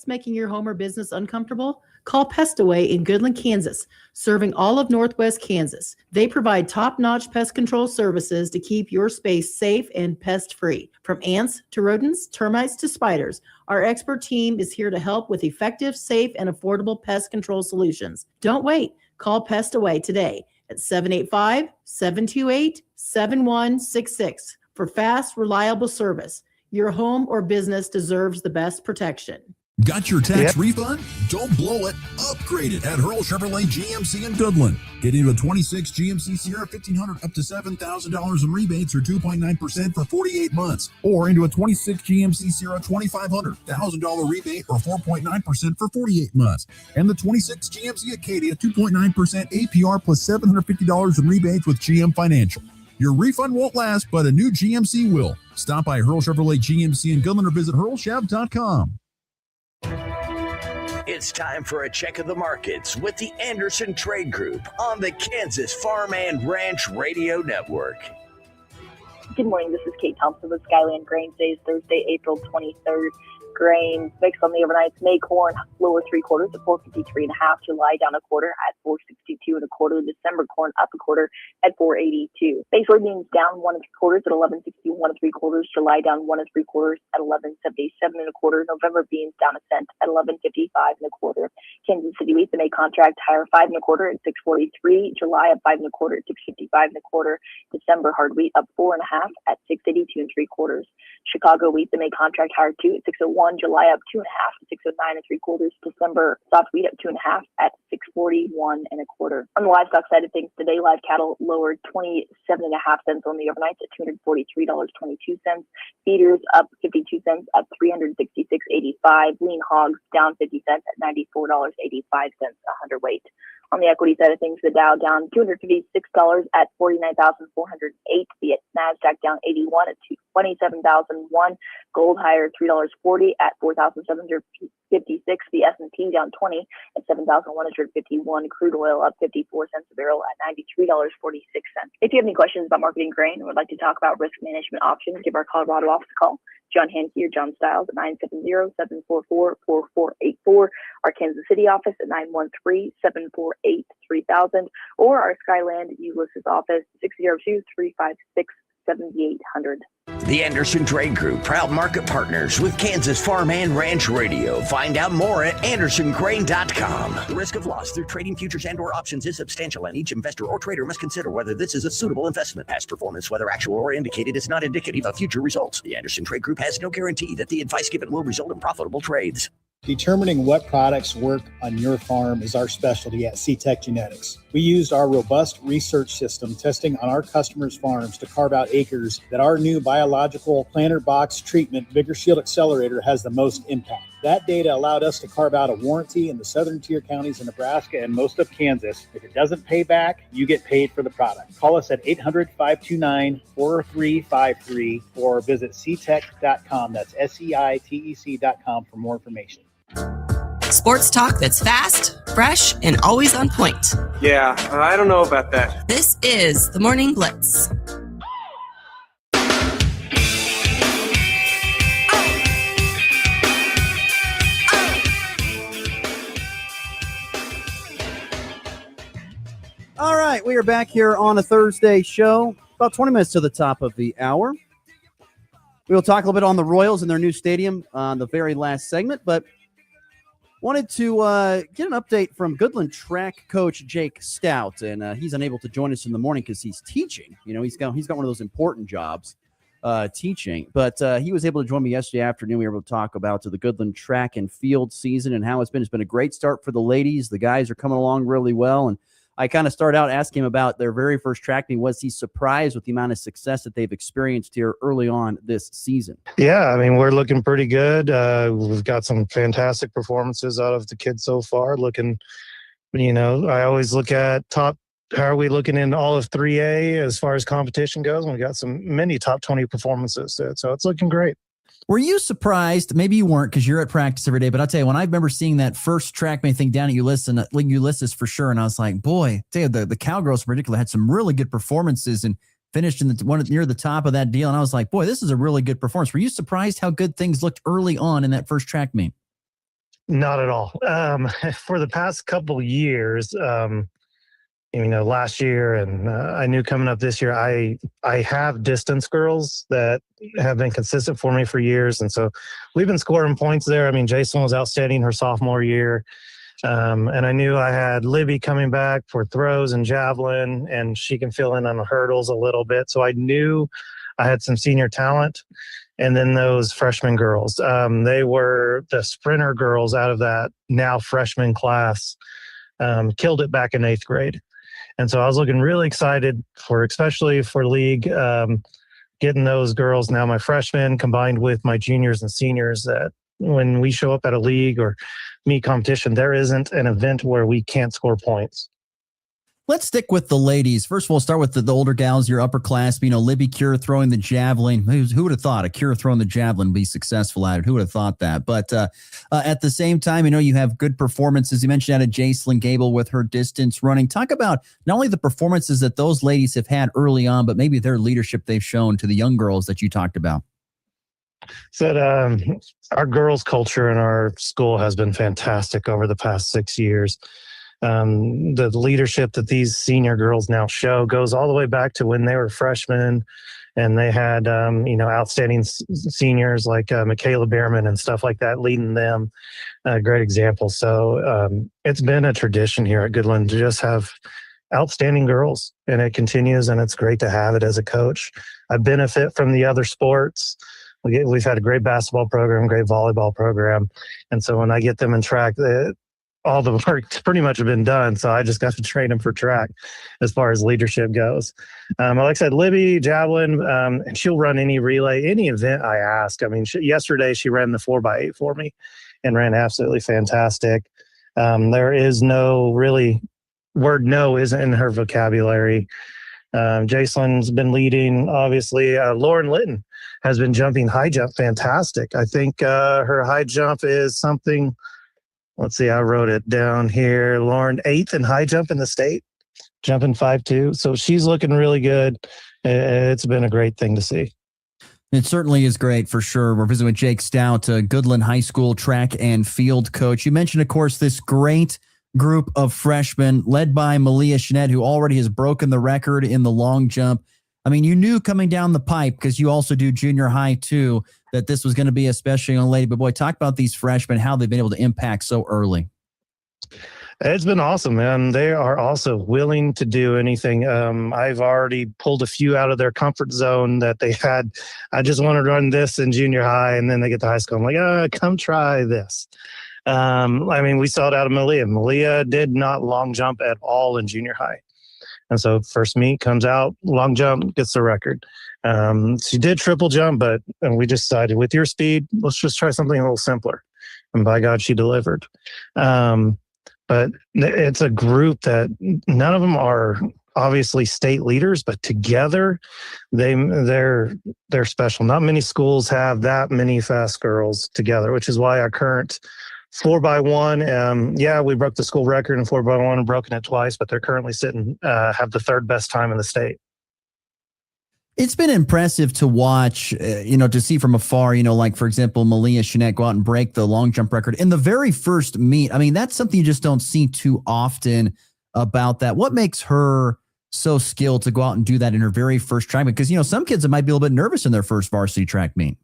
Making your home or business uncomfortable? Call Pest Away in Goodland, Kansas, serving all of Northwest Kansas. They provide top-notch pest control services to keep your space safe and pest-free. From ants to rodents, termites to spiders, our expert team is here to help with effective, safe, and affordable pest control solutions. Don't wait. Call Pest Away today at 785-728-7166 for fast, reliable service. Your home or business deserves the best protection. Got your tax refund? Don't blow it. Upgrade it at Hurl Chevrolet GMC in Goodland. Get into a 26 GMC Sierra 1500 up to $7,000 in rebates or 2.9% for 48 months. Or into a 26 GMC Sierra 2500 $1,000 rebate or 4.9% for 48 months. And the 26 GMC Acadia 2.9% APR plus $750 in rebates with GM Financial. Your refund won't last, but a new GMC will. Stop by Hurl Chevrolet GMC in Goodland or visit hurlchev.com. It's time for a check of the markets with the Anderson Trade Group on the Kansas Farm and Ranch Radio Network. Good morning. This is Kate Thompson with Skyland Grain. Today is Thursday, April 23rd. Grains mixed on the overnights. May corn lower 3/4 at 453.5. July down 1/4 at 462.25. December corn up 1/4 at 482. Base soybeans down 1 3/4 at 1161 3/4. July down 1 3/4 at 1177.25. November beans down a cent at 1155.25. Kansas City wheat, the May contract higher 5 1/4 at 643. July up 5 1/4 at 655.25. December hard wheat up 4 1/2 at 682 3/4. Chicago wheat, the May contract higher 2 at 601. 601. July up 2.5 to 609 3/4. December soft wheat up 2.5 at 641 1/4. On the livestock side of things today, live cattle lowered 27.5 cents on the overnight at $243.22. Feeders up 52 cents at $366.85. Lean hogs down 50 cents at $94.85 a hundredweight. On the equity side of things, the Dow down $256 at 49,408. The Nasdaq down 81 at 27,001. Gold higher $3.40 at 4,756. The S&P down 20 at 7,151. Crude oil up 54 cents a barrel at $93.46. If you have any questions about marketing grain or would like to talk about risk management options, give our Colorado office a call. John Hankey or John Stiles at 970-744-4484. Our Kansas City office at 913-748-3000. Or our Skyland Ulysses office 602-356-7800. The Anderson Trade Group, proud market partners with Kansas Farm and Ranch Radio. Find out more at andersongrain.com. The risk of loss through trading futures and or options is substantial, and each investor or trader must consider whether this is a suitable investment. Past performance, whether actual or indicated, is not indicative of future results. The Anderson Trade Group has no guarantee that the advice given will result in profitable trades. Determining what products work on your farm is our specialty at CTech Genetics. We used our robust research system testing on our customers' farms to carve out acres that our new biological planter box treatment Bigger Shield Accelerator has the most impact. That data allowed us to carve out a warranty in the southern tier counties in Nebraska and most of Kansas. If it doesn't pay back, you get paid for the product. Call us at 800-529-4353 or visit ctech.com. That's SEITEC.com for more information. Sports talk that's fast, fresh, and always on point. Yeah, I don't know about that. This is the Morning Blitz. All right, we are back here on a Thursday show, about 20 minutes to the top of the hour. We will talk a little bit on the Royals and their new stadium on the very last segment, but wanted to get an update from Goodland track coach Jake Stout, and he's unable to join us in the morning because he's teaching. You know, he's got one of those important jobs, teaching. But he was able to join me yesterday afternoon. We were able to talk about the Goodland track and field season and how it's been. It's been a great start for the ladies. The guys are coming along really well, and I kind of started out asking him about their very first track meet. Was he surprised with the amount of success that they've experienced here early on this season? Yeah, I mean, we're looking pretty good. We've got some fantastic performances out of the kids so far. Looking, you know, I always look at how are we looking in all of 3A as far as competition goes? And we got many top 20 performances. So it's looking great. Were you surprised? Maybe you weren't because you're at practice every day, but I'll tell you, when I remember seeing that first track meet thing down at Ulysses for sure, and I was like, boy, the Cowgirls in particular had some really good performances and finished in the one near the top of that deal. And I was like, boy, this is a really good performance. Were you surprised how good things looked early on in that first track meet? Not at all. For the past couple years, you know, last year and I knew coming up this year, I have distance girls that have been consistent for me for years. And so we've been scoring points there. I mean, Jason was outstanding her sophomore year. And I knew I had Libby coming back for throws and javelin, and she can fill in on the hurdles a little bit. So I knew I had some senior talent. And then those freshman girls, they were the sprinter girls out of that now freshman class, killed it back in 8th grade. And so I was looking really excited especially for league, getting those girls, now my freshmen, combined with my juniors and seniors, that when we show up at a league or meet competition, there isn't an event where we can't score points. Let's stick with the ladies. First of all, start with the older gals, your upper class. You know, Libby Cure throwing the javelin. Who would have thought a Cure throwing the javelin be successful at it? Who would have thought that? But at the same time, you know, you have good performances. You mentioned out of Jacelyn Gable with her distance running. Talk about not only the performances that those ladies have had early on, but maybe their leadership they've shown to the young girls that you talked about. So our girls' culture in our school has been fantastic over the past 6 years. The leadership that these senior girls now show goes all the way back to when they were freshmen, and they had, outstanding seniors like Michaela Behrman and stuff like that leading them. Great example. So it's been a tradition here at Goodland to just have outstanding girls, and it continues, and it's great to have it as a coach. I benefit from the other sports. We've had a great basketball program, great volleyball program. And so when I get them in track, all the work's pretty much been done. So I just got to train them for track as far as leadership goes. Like I said, Libby, javelin, and she'll run any relay, any event I ask. I mean, yesterday she ran the 4x8 for me and ran absolutely fantastic. There is no really word no isn't in her vocabulary. Jacelyn's been leading, obviously. Lauren Litton has been jumping high jump fantastic. I think her high jump is something, let's see, I wrote it down here. Lauren, 8th in high jump in the state, jumping 5.2. So she's looking really good. It's been a great thing to see. It certainly is great, for sure. We're visiting with Jake Stout, Goodland High School track and field coach. You mentioned, of course, this great group of freshmen led by Malia Jeanette, who already has broken the record in the long jump. I mean, you knew coming down the pipe, because you also do junior high too, that this was going to be a special young lady. But boy, talk about these freshmen, how they've been able to impact so early. It's been awesome, man. They are also willing to do anything. I've already pulled a few out of their comfort zone that they had. I just want to run this in junior high, and then they get to high school. I'm like, come try this. I mean, we saw it out of Malia. Malia did not long jump at all in junior high. And so first meet comes out, long jump, gets the record. She did triple jump, and we just decided with your speed, let's just try something a little simpler. And by God, she delivered. But it's a group that none of them are obviously state leaders, but together they're special. Not many schools have that many fast girls together, which is why our current 4x1, we broke the school record in 4x1 and broken it twice, but they're currently have the 3rd best time in the state. It's been impressive to watch, to see from afar, like, for example, Malia Jeanette go out and break the long jump record in the very first meet. I mean, that's something you just don't see too often about that. What makes her so skilled to go out and do that in her very first try? Because, some kids that might be a little bit nervous in their first varsity track meet.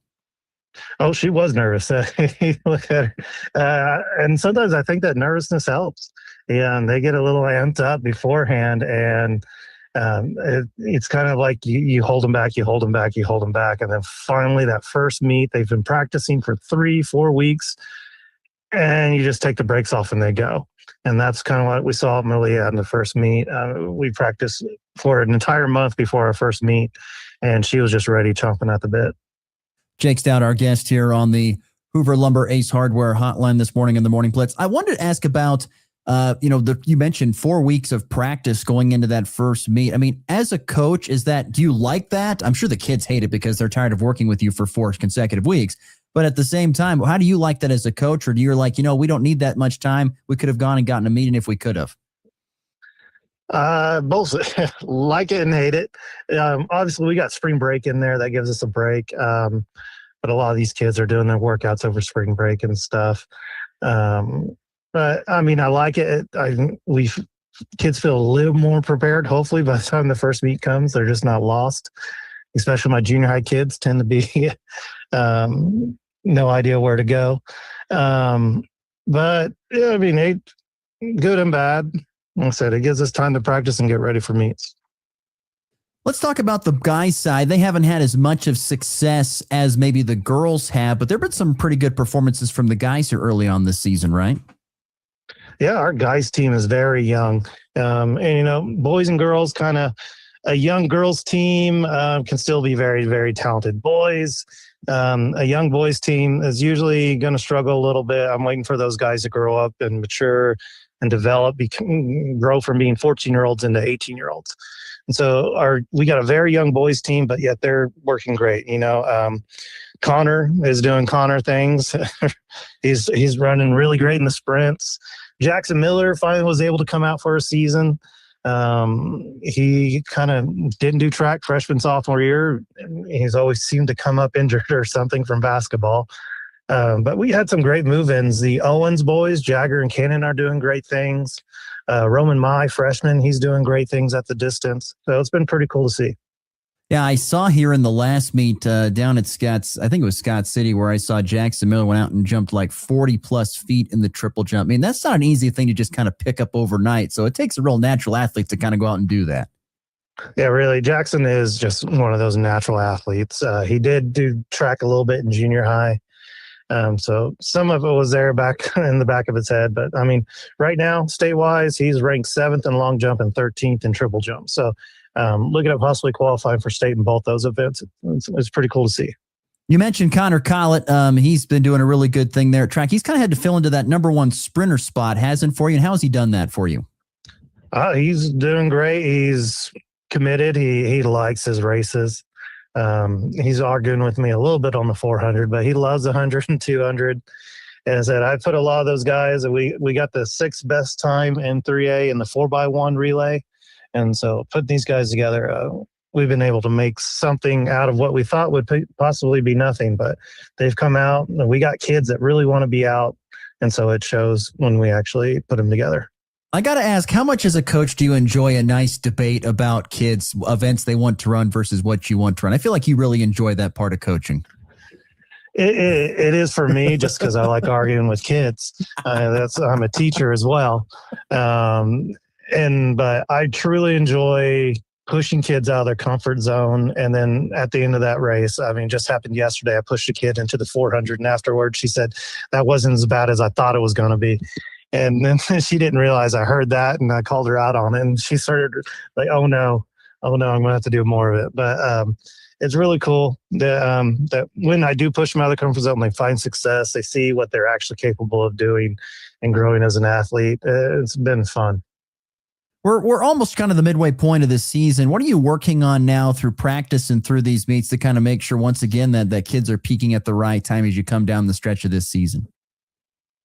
Oh, she was nervous. Look at her. And sometimes I think that nervousness helps. Yeah, and they get a little amped up beforehand, and it's kind of like you hold them back, you hold them back, you hold them back. And then finally that first meet, they've been practicing for 3-4 weeks, and you just take the brakes off and they go. And that's kind of what we saw at Malia in the first meet. We practiced for an entire month before our first meet, and she was just ready, chomping at the bit. Jake Stout, our guest here on the Hoover Lumber Ace Hardware hotline this morning in the Morning Blitz. I wanted to ask about, you mentioned 4 weeks of practice going into that first meet. I mean, as a coach, do you like that? I'm sure the kids hate it because they're tired of working with you for 4 consecutive weeks. But at the same time, how do you like that as a coach? Or do you like, we don't need that much time. We could have gone and gotten a meeting if we could have. Both like it and hate it. Obviously we got spring break in there. That gives us a break. But a lot of these kids are doing their workouts over spring break and stuff. But I mean, I like it. Kids feel a little more prepared. Hopefully by the time the first meet comes, they're just not lost. Especially my junior high kids tend to be, no idea where to go. But yeah, I mean, good and bad. Like I said, it gives us time to practice and get ready for meets. Let's talk about the guys' side. They haven't had as much of success as maybe the girls have, but there have been some pretty good performances from the guys here early on this season, right? Yeah, our guys' team is very young. And, boys and girls, kind of a young girls' team can still be very, very talented boys. A young boys' team is usually going to struggle a little bit. I'm waiting for those guys to grow up and mature and develop, grow from being 14-year-olds into 18-year-olds. And so we got a very young boys team, but yet they're working great. Connor is doing Connor things. he's running really great in the sprints. Jackson Miller finally was able to come out for a season. He kind of didn't do track freshman, sophomore year. He's always seemed to come up injured or something from basketball. But we had some great move-ins. The Owens boys, Jagger and Cannon, are doing great things. Roman Mai, freshman, he's doing great things at the distance. So it's been pretty cool to see. Yeah, I saw here in the last meet down at Scott's, I think it was Scott City, where I saw Jackson Miller went out and jumped like 40-plus feet in the triple jump. I mean, that's not an easy thing to just kind of pick up overnight. So it takes a real natural athlete to kind of go out and do that. Yeah, really. Jackson is just one of those natural athletes. He did do track a little bit in junior high. So some of it was there back in the back of his head. But, I mean, right now, state-wise, he's ranked 7th in long jump and 13th in triple jump. So looking at possibly qualifying for state in both those events, it's pretty cool to see. You mentioned Connor Collett. He's been doing a really good thing there at track. He's kind of had to fill into that number 1 sprinter spot, hasn't for you? And how has he done that for you? He's doing great. He's committed. He likes his races. He's arguing with me a little bit on the 400, but he loves 100 and 200. And I said, I put a lot of those guys, and we got the 6th best time in 3A in the 4x1 relay. And so putting these guys together, we've been able to make something out of what we thought would possibly be nothing, but they've come out. And we got kids that really want to be out. And so it shows when we actually put them together. I got to ask, how much as a coach do you enjoy a nice debate about kids, events they want to run versus what you want to run? I feel like you really enjoy that part of coaching. It is for me, just because I like arguing with kids. I'm a teacher as well. But I truly enjoy pushing kids out of their comfort zone. And then at the end of that race, I mean, just happened yesterday, I pushed a kid into the 400, and afterwards she said, that wasn't as bad as I thought it was going to be. And then she didn't realize I heard that, and I called her out on it. And she started like, oh no, I'm going to have to do more of it. But it's really cool that when I do push them out of the comfort zone, they find success. They see what they're actually capable of doing and growing as an athlete. It's been fun. We're almost kind of the midway point of this season. What are you working on now through practice and through these meets to kind of make sure once again that kids are peaking at the right time as you come down the stretch of this season?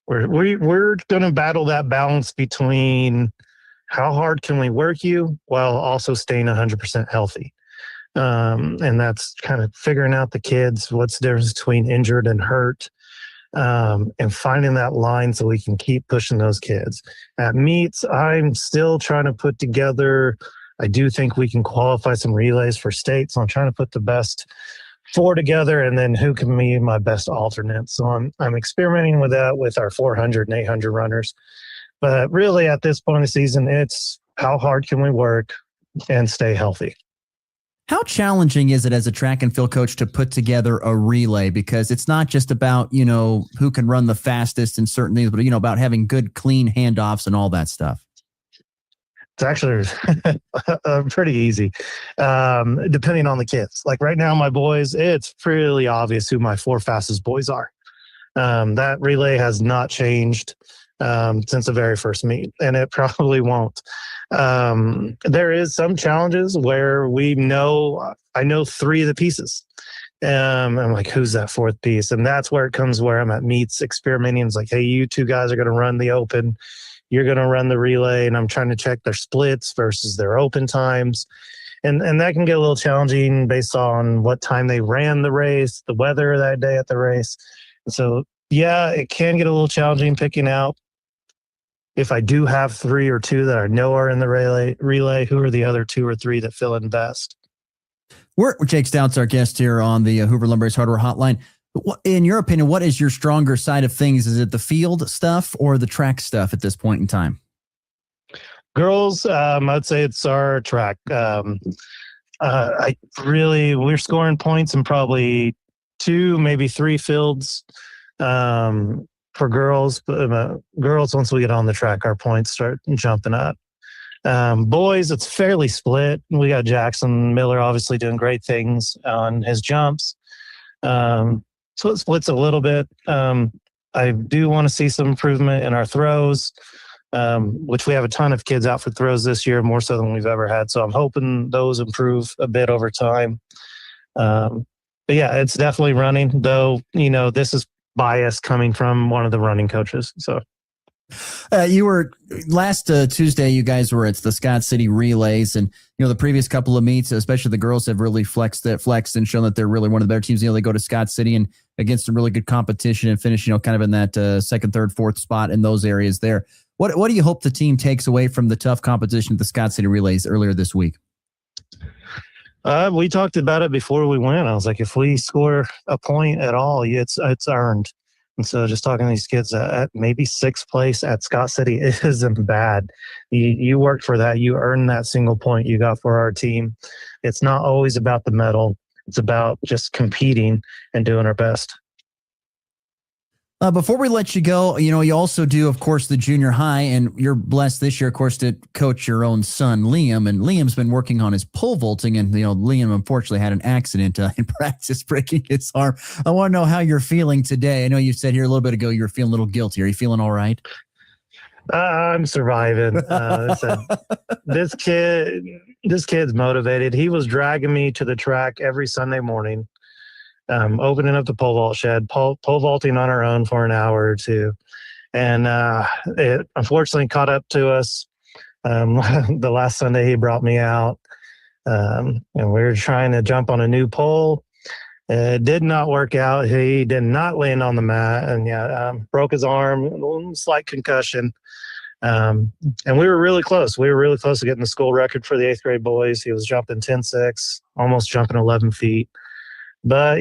We're going to battle that balance between how hard can we work you while also staying 100% healthy. And that's kind of figuring out the kids, what's the difference between injured and hurt, and finding that line so we can keep pushing those kids. At meets, I'm still trying to put together, I do think we can qualify some relays for state, so I'm trying to put the best 4 together, and then who can be my best alternate. So I'm experimenting with that with our 400 and 800 runners. But really at this point in the season, it's how hard can we work and stay healthy. How challenging is it as a track and field coach to put together a relay? Because it's not just about, who can run the fastest in certain things, but, about having good, clean handoffs and all that stuff. It's actually pretty easy, depending on the kids. Like right now, my boys, it's pretty obvious who my 4 fastest boys are. That relay has not changed since the very first meet, and it probably won't. There is some challenges where I know 3 of the pieces. I'm like, who's that 4th piece? And that's where it comes where I'm at meets experimenting. It's like, hey, you 2 guys are going to run the open. You're going to run the relay, and I'm trying to check their splits versus their open times. And that can get a little challenging based on what time they ran the race, the weather that day at the race. And so, yeah, it can get a little challenging picking out. If I do have 3 or 2 that I know are in the relay, who are the other 2 or 3 that fill in best? Jake Stout's our guest here on the Hoover Lumber's Hardware Hotline. In your opinion, what is your stronger side of things? Is it the field stuff or the track stuff at this point in time? Girls, I'd say it's our track. We're scoring points in probably 2, maybe 3 fields for girls. Girls, once we get on the track, our points start jumping up. Boys, it's fairly split. We got Jackson Miller obviously doing great things on his jumps. So it splits a little bit. I do want to see some improvement in our throws, which we have a ton of kids out for throws this year, more so than we've ever had. So I'm hoping those improve a bit over time. But yeah, it's definitely running, though, this is bias coming from one of the running coaches. So you were last Tuesday, you guys were at the Scott City Relays, and the previous couple of meets, especially the girls, have really flexed and shown that they're really one of the better teams. They go to Scott City and against some really good competition and finish, kind of in that 2nd, 3rd, 4th spot in those areas there. What do you hope the team takes away from the tough competition at the Scott City Relays earlier this week? We talked about it before we went. I was like, if we score a point at all, it's earned. And so just talking to these kids at maybe sixth place at Scott City isn't bad. You worked for that. You earned that single point you got for our team. It's not always about the medal. It's about just competing and doing our best. Before we let you go, you also do, of course, the junior high, and you're blessed this year, of course, to coach your own son, Liam. And Liam's been working on his pole vaulting, and Liam unfortunately had an accident in practice, breaking his arm. I want to know how you're feeling today. I know you said here a little bit ago you were feeling a little guilty. Are you feeling all right? I'm surviving. This kid's motivated. He was dragging me to the track every Sunday morning. Opening up the pole vault shed, pole vaulting on our own for an hour or two. And it unfortunately caught up to us. The last Sunday he brought me out, and we were trying to jump on a new pole. It did not work out. He did not land on the mat, and broke his arm, slight concussion. And we were really close. We were really close to getting the school record for the 8th grade boys. He was jumping 10.6, almost jumping 11 feet. But,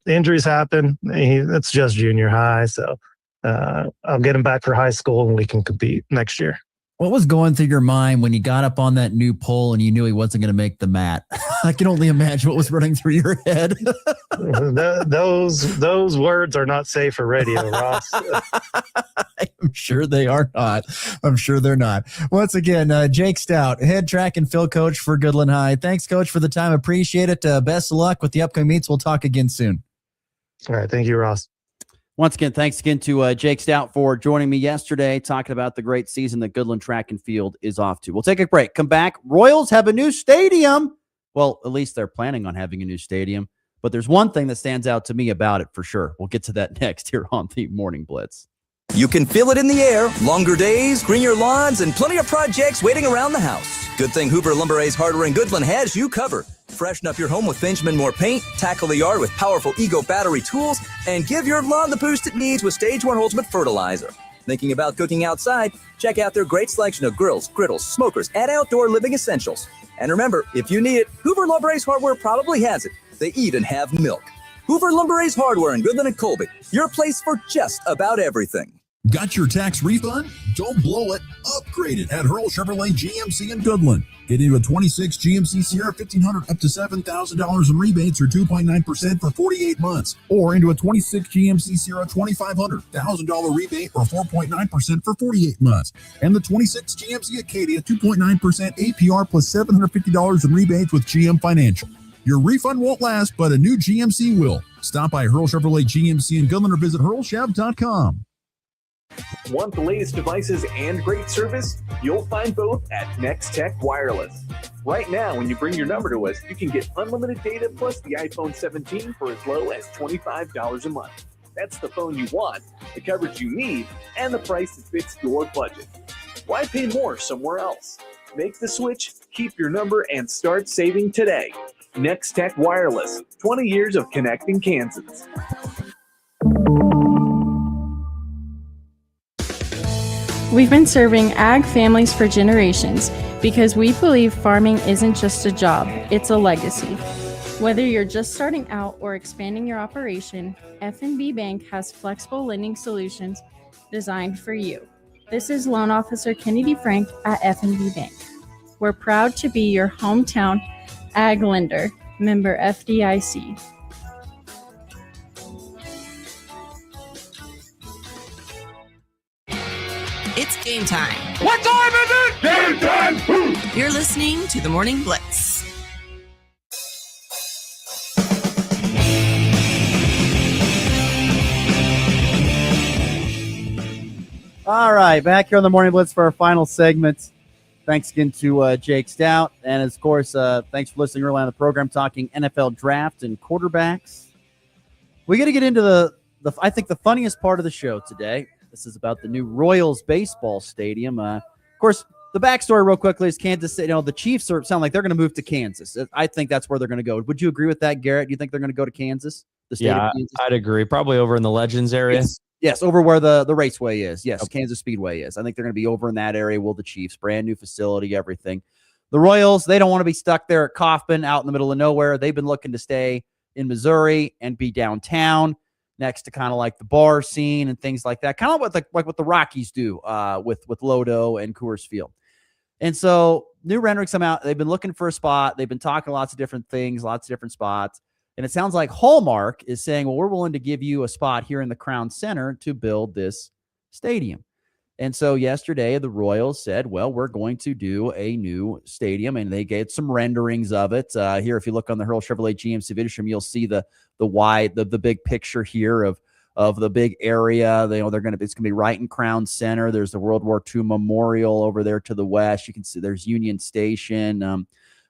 injuries happen. It's just junior high. So I'll get him back for high school and we can compete next year. What was going through your mind when you got up on that new pole and you knew he wasn't going to make the mat? I can only imagine what was running through your head. Those words are not safe for radio, Ross. I'm sure they are not. I'm sure they're not. Once again, Jake Stout, head track and field coach for Goodland High. Thanks, Coach, for the time. Appreciate it. Best of luck with the upcoming meets. We'll talk again soon. All right. Thank you, Ross. Once again, thanks again to Jake Stout for joining me yesterday, talking about the great season that Goodland Track and Field is off to. We'll take a break. Come back. Royals have a new stadium. Well, at least they're planning on having a new stadium. But there's one thing that stands out to me about it for sure. We'll get to that next here on the Morning Blitz. You can feel it in the air. Longer days, greener lawns, and plenty of projects waiting around the house. Good thing Hoover Lumber Ace Hardware in Goodland has you covered. Freshen up your home with Benjamin Moore paint, tackle the yard with powerful Ego battery tools, and give your lawn the boost it needs with Stage 1 Ultimate Fertilizer. Thinking about cooking outside? Check out their great selection of grills, griddles, smokers, and outdoor living essentials. And remember, if you need it, Hoover Lumber Ace Hardware probably has it. They even have milk. Hoover Lumber Ace Hardware in Goodland and Colby, your place for just about everything. Got your tax refund? Don't blow it. Upgrade it at Hurl Chevrolet GMC in Goodland. Get into a 26 GMC Sierra 1500 up to $7,000 in rebates or 2.9% for 48 months. Or into a 26 GMC Sierra 2500 $1,000 rebate or 4.9% for 48 months. And the 26 GMC Acadia 2.9% APR plus $750 in rebates with GM Financial. Your refund won't last, but a new GMC will. Stop by Hurl Chevrolet GMC in Goodland or visit hurlchev.com. Want the latest devices and great service? You'll find both at Next Tech Wireless. Right now, when you bring your number to us, you can get unlimited data plus the iPhone 17 for as low as $25 a month. That's the phone you want, the coverage you need, and the price that fits your budget. Why pay more somewhere else? Make the switch, keep your number, and start saving today. Next Tech Wireless, 20 years of connecting Kansas. We've been serving ag families for generations because we believe farming isn't just a job, it's a legacy. Whether you're just starting out or expanding your operation, F&B Bank has flexible lending solutions designed for you. This is Loan Officer Kennedy Frank at F&B Bank. We're proud to be your hometown ag lender, member FDIC. It's game time. What time is it? Game time! You're listening to the Morning Blitz. All right, back here on the Morning Blitz for our final segment. Thanks again to Jake Stout. And, of course, thanks for listening early on the program, talking NFL draft and quarterbacks. We got to get into the I think the funniest part of the show today. This is about the new Royals baseball stadium. Of course, the backstory real quickly is Kansas City. The Chiefs sound like they're going to move to Kansas. I think that's where they're going to go. Would you agree with that, Garrett? Do you think they're going to go to Kansas? The state of Kansas? I'd agree. Probably over in the Legends area. Yes, over where the raceway is. Yes, okay. Kansas Speedway is. I think they're going to be over in that area. Will the Chiefs? Brand new facility, everything. The Royals, they don't want to be stuck there at Kaufman out in the middle of nowhere. They've been looking to stay in Missouri and be downtown. next to kind of like the bar scene and things like that, kind of what the Rockies do with Lodo and Coors Field. And so new renderings come out. They've been looking for a spot. They've been talking lots of different things, lots of different spots. And it sounds like Hallmark is saying, well, we're willing to give you a spot here in the Crown Center to build this stadium. And so yesterday, the Royals said, well, we're going to do a new stadium, and they gave some renderings of it. Here, if you look on the Hurl Chevrolet GMC video stream, you'll see the big picture here of the big area. It's gonna be right in Crown Center. There's the World War II Memorial over there to the west. You can see there's Union Station.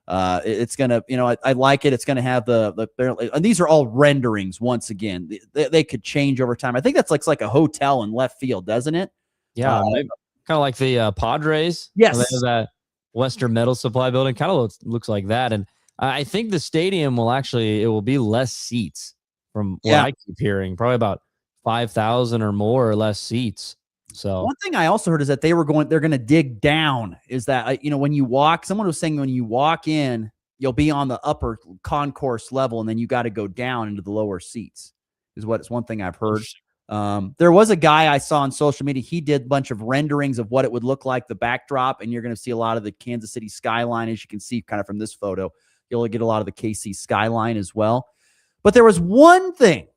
It's gonna, I like it. It's gonna have and these are all renderings. Once again, they could change over time. I think that's like a hotel in left field, doesn't it? Yeah, kind of like the Padres. Yes, that Western Metal Supply building kind of looks like that. And I think the stadium will be less seats from what I keep hearing. Probably about 5,000 or more or less seats. So one thing I also heard is that they're going to dig down. Is that when you walk, someone was saying when you walk in, you'll be on the upper concourse level, and then you got to go down into the lower seats. It's one thing I've heard. There was a guy I saw on social media. He did a bunch of renderings of what it would look like, the backdrop, and you're going to see a lot of the Kansas City skyline, as you can see kind of from this photo. You'll get a lot of the KC skyline as well. But there was one thing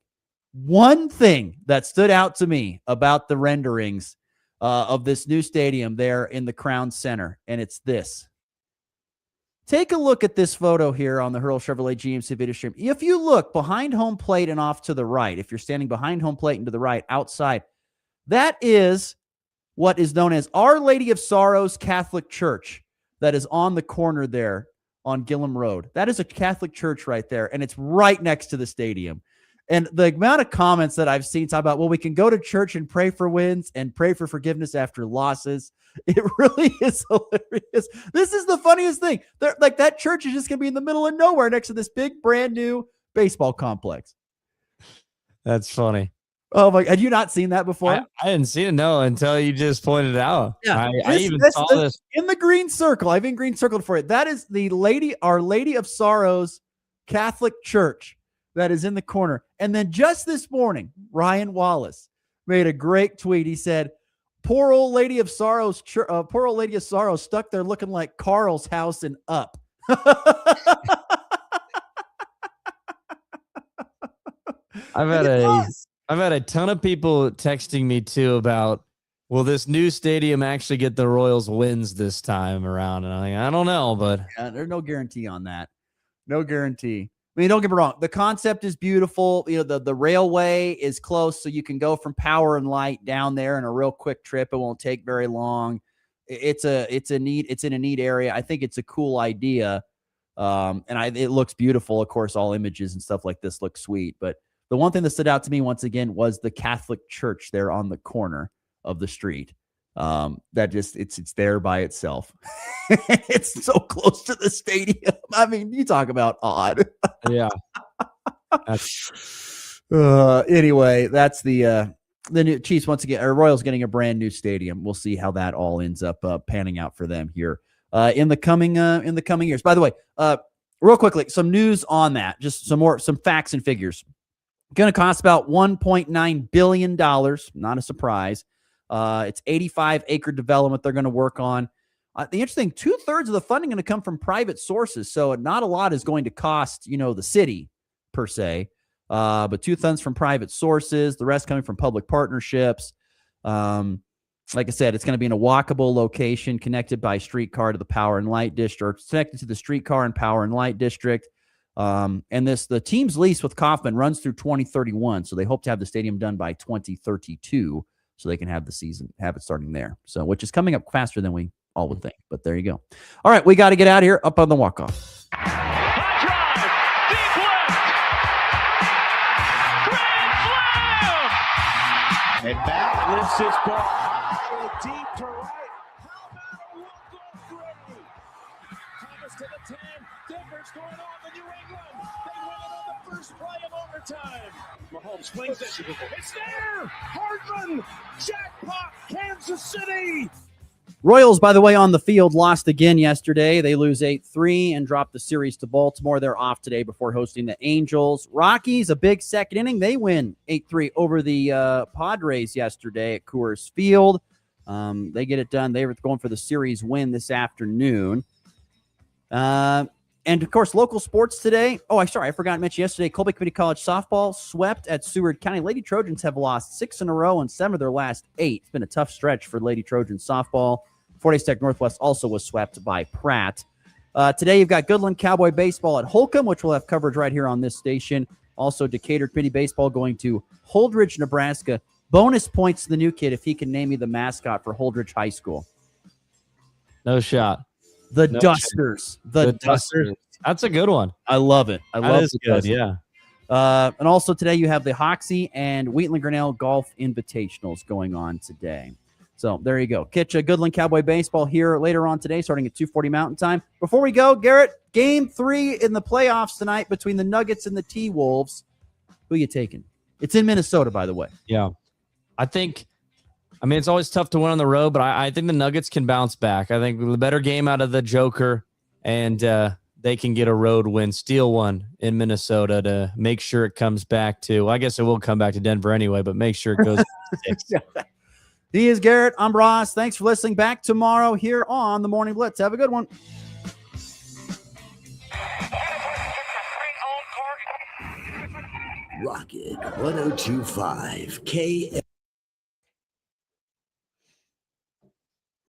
that stood out to me about the renderings of this new stadium there in the Crown Center, and it's this. Take a look at this photo here on the Hurl Chevrolet GMC video stream. If you look behind home plate and off to the right, if you're standing behind home plate and to the right outside, that is what is known as Our Lady of Sorrows Catholic Church that is on the corner there on Gillum Road. That is a Catholic church right there, and it's right next to the stadium. And the amount of comments that I've seen talk about, well, we can go to church and pray for wins and pray for forgiveness after losses. It really is hilarious. This is the funniest thing. That church is just going to be in the middle of nowhere next to this big brand new baseball complex. That's funny. Oh my! Had you not seen that before? I hadn't seen it, no, until you just pointed it out. Yeah, I even saw this in the green circle. I've been green circled for it. That is Our Lady of Sorrows Catholic Church that is in the corner. And then just this morning, Ryan Wallace made a great tweet. He said, Poor old Lady of Sorrows stuck there looking like Carl's house in Up. I've had a ton of people texting me too about, will this new stadium actually get the Royals wins this time around? And I'm like, I don't know, but there's no guarantee on that. No guarantee. I mean, don't get me wrong. The concept is beautiful. The railway is close, so you can go from Power and Light down there in a real quick trip. It won't take very long. It's in a neat area. I think it's a cool idea. It looks beautiful. Of course, all images and stuff like this look sweet. But the one thing that stood out to me once again was the Catholic church there on the corner of the street. It's there by itself. It's so close to the stadium. I mean, you talk about odd. Yeah. Anyway, that's the new Chiefs once again, or Royals getting a brand new stadium. We'll see how that all ends up panning out for them here in the coming years. By the way, real quickly, some news on that. Just some facts and figures. Going to cost about $1.9 billion. Not a surprise. It's 85-acre development they're going to work on. The interesting, 2/3 of the funding going to come from private sources, so not a lot is going to cost, the city per se, but 2/3 from private sources, the rest coming from public partnerships. Like I said, it's going to be in a walkable location connected by streetcar to the Power and Light District, connected to the streetcar and Power and Light District. And the team's lease with Kauffman runs through 2031, so they hope to have the stadium done by 2032. So they can have it starting there. So, which is coming up faster than we all would think. But there you go. All right, we got to get out of here. Up on the walk-off. And back lifts his ball high and deep to right. How about a walk-off Gray? Thomas to the 10. Difference going on in New England. They win it on the first play of overtime. Mahomes swings it. It's there. Hardman. Jackpot. Kansas City. Royals, by the way, on the field, lost again yesterday. They lose 8-3 and drop the series to Baltimore. They're off today before hosting the Angels. Rockies, a big second inning. They win 8-3 over the Padres yesterday at Coors Field. They get it done. They were going for the series win this afternoon. And, of course, local sports today. Oh, I forgot to mention yesterday, Colby Community College softball swept at Seward County. Lady Trojans have lost 6 in a row and 7 of their last 8. It's been a tough stretch for Lady Trojans softball. Fort Hays Tech Northwest also was swept by Pratt. Today, you've got Goodland Cowboy Baseball at Holcomb, which we'll have coverage right here on this station. Also, Decatur Community Baseball going to Holdridge, Nebraska. Bonus points to the new kid if he can name me the mascot for Holdridge High School. No shot. The Dusters. The Dusters. That's a good one. I love it. I love it. Good, yeah. And also today you have the Hoxie and Wheatland Grinnell Golf Invitationals going on today. So there you go. Catch a Goodland Cowboy Baseball here later on today, starting at 2:40 Mountain Time. Before we go, Garrett, Game 3 in the playoffs tonight between the Nuggets and the T-Wolves. Who are you taking? It's in Minnesota, by the way. Yeah. It's always tough to win on the road, but I think the Nuggets can bounce back. I think the better game out of the Joker, and they can get a road win, steal one in Minnesota to make sure it comes back to, I guess it will come back to Denver anyway, but make sure it goes 6. He is Garrett. I'm Ross. Thanks for listening. Back tomorrow here on the Morning Blitz. Have a good one. Rocket 102.5 KS.